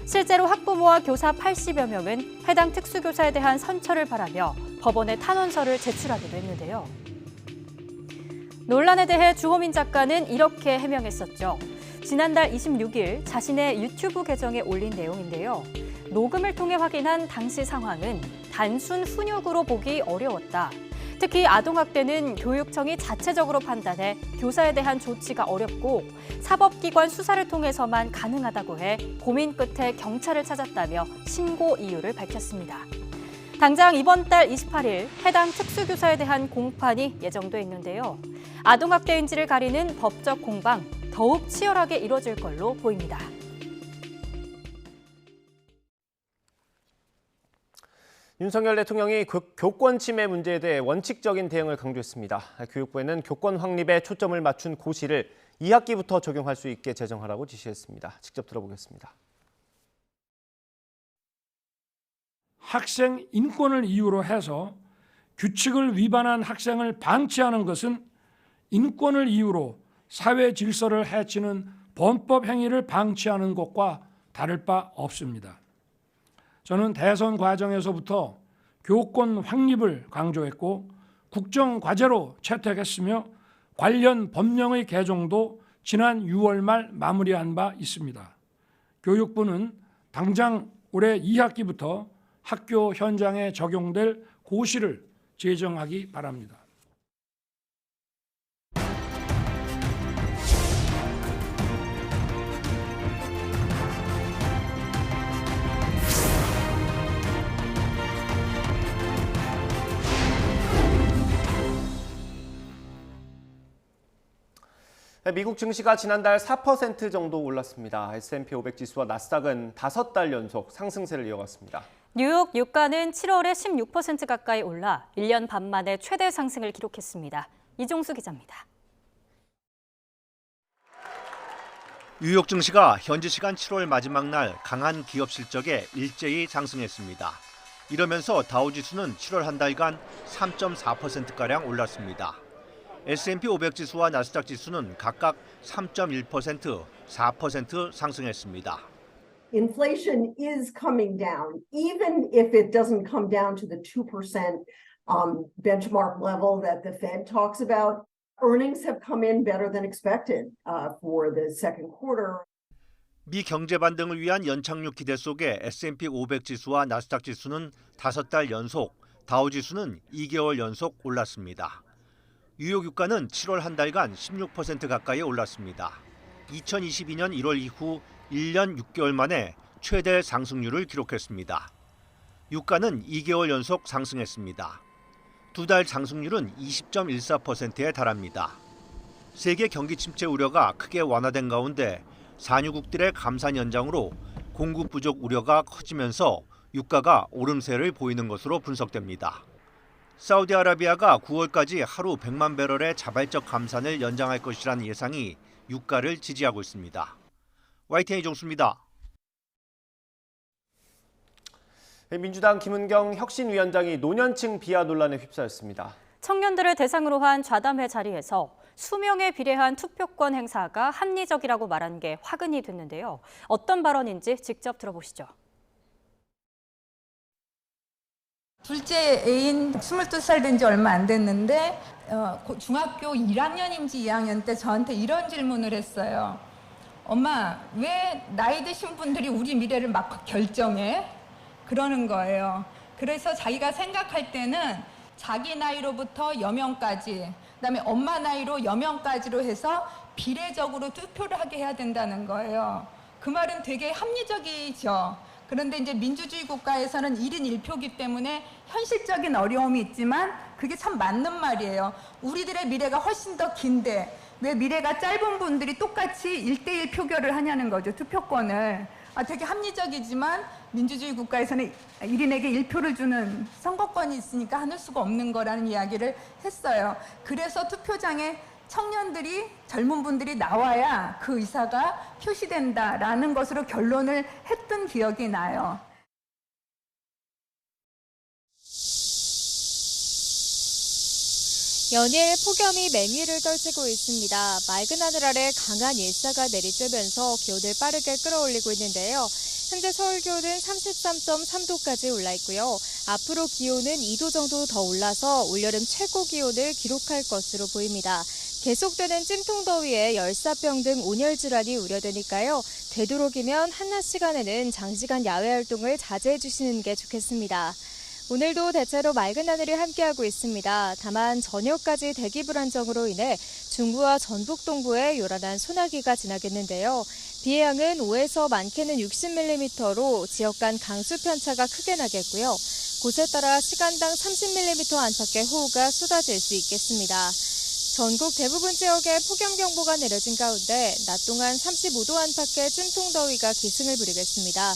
Speaker 2: 실제로 학부모와 교사 80여 명은 해당 특수교사에 대한 선처를 바라며 법원에 탄원서를 제출하기도 했는데요. 논란에 대해 주호민 작가는 이렇게 해명했었죠. 지난달 26일 자신의 유튜브 계정에 올린 내용인데요. 녹음을 통해 확인한 당시 상황은 단순 훈육으로 보기 어려웠다. 특히 아동학대는 교육청이 자체적으로 판단해 교사에 대한 조치가 어렵고 사법기관 수사를 통해서만 가능하다고 해 고민 끝에 경찰을 찾았다며 신고 이유를 밝혔습니다. 당장 이번 달 28일 해당 특수교사에 대한 공판이 예정돼 있는데요. 아동학대인지를 가리는 법적 공방 더욱 치열하게 이뤄질 걸로 보입니다.
Speaker 1: 윤석열 대통령이 교권 침해 문제에 대해 원칙적인 대응을 강조했습니다. 교육부에는 교권 확립에 초점을 맞춘 고시를 2학기부터 적용할 수 있게 제정하라고 지시했습니다. 직접 들어보겠습니다.
Speaker 4: 학생 인권을 이유로 해서 규칙을 위반한 학생을 방치하는 것은 인권을 이유로 사회 질서를 해치는 범법 행위를 방치하는 것과 다를 바 없습니다. 저는 대선 과정에서부터 교권 확립을 강조했고 국정과제로 채택했으며 관련 법령의 개정도 지난 6월 말 마무리한 바 있습니다. 교육부는 당장 올해 2학기부터 학교 현장에 적용될 고시를 제정하기 바랍니다.
Speaker 1: 미국 증시가 지난달 4% 정도 올랐습니다. S&P 500 지수와 나스닥은 5달 연속 상승세를 이어갔습니다.
Speaker 2: 뉴욕 유가는 7월에 16% 가까이 올라 1년 반 만에 최대 상승을 기록했습니다. 이종수 기자입니다.
Speaker 18: 뉴욕 증시가 현지 시간 7월 마지막 날 강한 기업 실적에 일제히 상승했습니다. 이러면서 다우지수는 7월 한 달간 3.4%가량 올랐습니다. S&P 500 지수와 나스닥 지수는 각각 3.1%, 4% 상승했습니다.
Speaker 19: Inflation is coming down, even if it doesn't come down to the 2% benchmark level that the Fed talks about. Earnings have come in better than expected for the second quarter.
Speaker 18: 미 경제 반등을 위한 연착륙 기대 속에 S&P 500 지수와 나스닥 지수는 5달 연속, 다우 지수는 2개월 연속 올랐습니다. 뉴욕 유가는 7월 한 달간 16% 가까이 올랐습니다. 2022년 1월 이후 1년 6개월 만에 최대 상승률을 기록했습니다. 유가는 2개월 연속 상승했습니다. 두 달 상승률은 20.14%에 달합니다. 세계 경기 침체 우려가 크게 완화된 가운데 산유국들의 감산 연장으로 공급 부족 우려가 커지면서 유가가 오름세를 보이는 것으로 분석됩니다. 사우디아라비아가 9월까지 하루 100만 배럴의 자발적 감산을 연장할 것이라는 예상이 유가를 지지하고 있습니다. YTN 이종수입니다.
Speaker 1: 민주당 김은경 혁신위원장이 노년층 비하 논란에 휩싸였습니다.
Speaker 2: 청년들을 대상으로 한 좌담회 자리에서 수명에 비례한 투표권 행사가 합리적이라고 말한 게 화근이 됐는데요. 어떤 발언인지 직접 들어보시죠.
Speaker 20: 둘째 애인 22살 된 지 얼마 안 됐는데 중학교 1학년인지 2학년 때 저한테 이런 질문을 했어요. 엄마, 왜 나이 드신 분들이 우리 미래를 막 결정해? 그러는 거예요. 그래서 자기가 생각할 때는 자기 나이로부터 여명까지, 그다음에 엄마 나이로 여명까지로 해서 비례적으로 투표를 하게 해야 된다는 거예요. 그 말은 되게 합리적이죠. 그런데 이제 민주주의 국가에서는 1인 1표기 때문에 현실적인 어려움이 있지만 그게 참 맞는 말이에요. 우리들의 미래가 훨씬 더 긴데 왜 미래가 짧은 분들이 똑같이 1대1 표결을 하냐는 거죠, 투표권을. 되게 합리적이지만 민주주의 국가에서는 1인에게 1표를 주는 선거권이 있으니까 하늘 수가 없는 거라는 이야기를 했어요. 그래서 투표장에 청년들이, 젊은 분들이 나와야 그 의사가 표시된다라는 것으로 결론을 했던 기억이 나요.
Speaker 21: 연일 폭염이 맹위를 떨치고 있습니다. 맑은 하늘 아래 강한 일사가 내리쬐면서 기온을 빠르게 끌어올리고 있는데요. 현재 서울 기온은 33.3도까지 올라 있고요. 앞으로 기온은 2도 정도 더 올라서 올여름 최고 기온을 기록할 것으로 보입니다. 계속되는 찜통더위에 열사병 등 온열 질환이 우려되니까요. 되도록이면 한낮 시간에는 장시간 야외 활동을 자제해 주시는 게 좋겠습니다. 오늘도 대체로 맑은 하늘이 함께하고 있습니다. 다만 저녁까지 대기 불안정으로 인해 중부와 전북 동부에 요란한 소나기가 지나겠는데요. 비의 양은 5에서 많게는 60mm로 지역 간 강수 편차가 크게 나겠고요. 곳에 따라 시간당 30mm 안팎의 호우가 쏟아질 수 있겠습니다. 전국 대부분 지역에 폭염경보가 내려진 가운데 낮 동안 35도 안팎의 찜통더위가 기승을 부리겠습니다.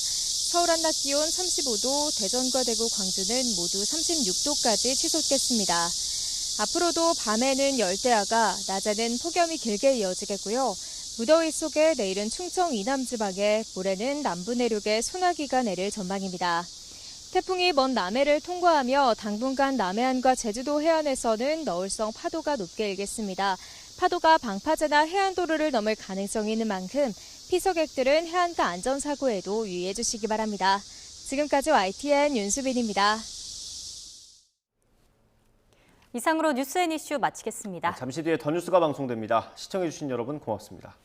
Speaker 21: 서울 한낮 기온 35도, 대전과 대구, 광주는 모두 36도까지 치솟겠습니다. 앞으로도 밤에는 열대야가, 낮에는 폭염이 길게 이어지겠고요. 무더위 속에 내일은 충청 이남 지방에, 모레는 남부 내륙에 소나기가 내릴 전망입니다. 태풍이 먼 남해를 통과하며 당분간 남해안과 제주도 해안에서는 너울성 파도가 높게 일겠습니다. 파도가 방파제나 해안도로를 넘을 가능성이 있는 만큼 피서객들은 해안가 안전사고에도 유의해 주시기 바랍니다. 지금까지 YTN 윤수빈입니다.
Speaker 2: 이상으로 뉴스앤이슈 마치겠습니다.
Speaker 1: 잠시 뒤에 더 뉴스가 방송됩니다. 시청해주신 여러분 고맙습니다.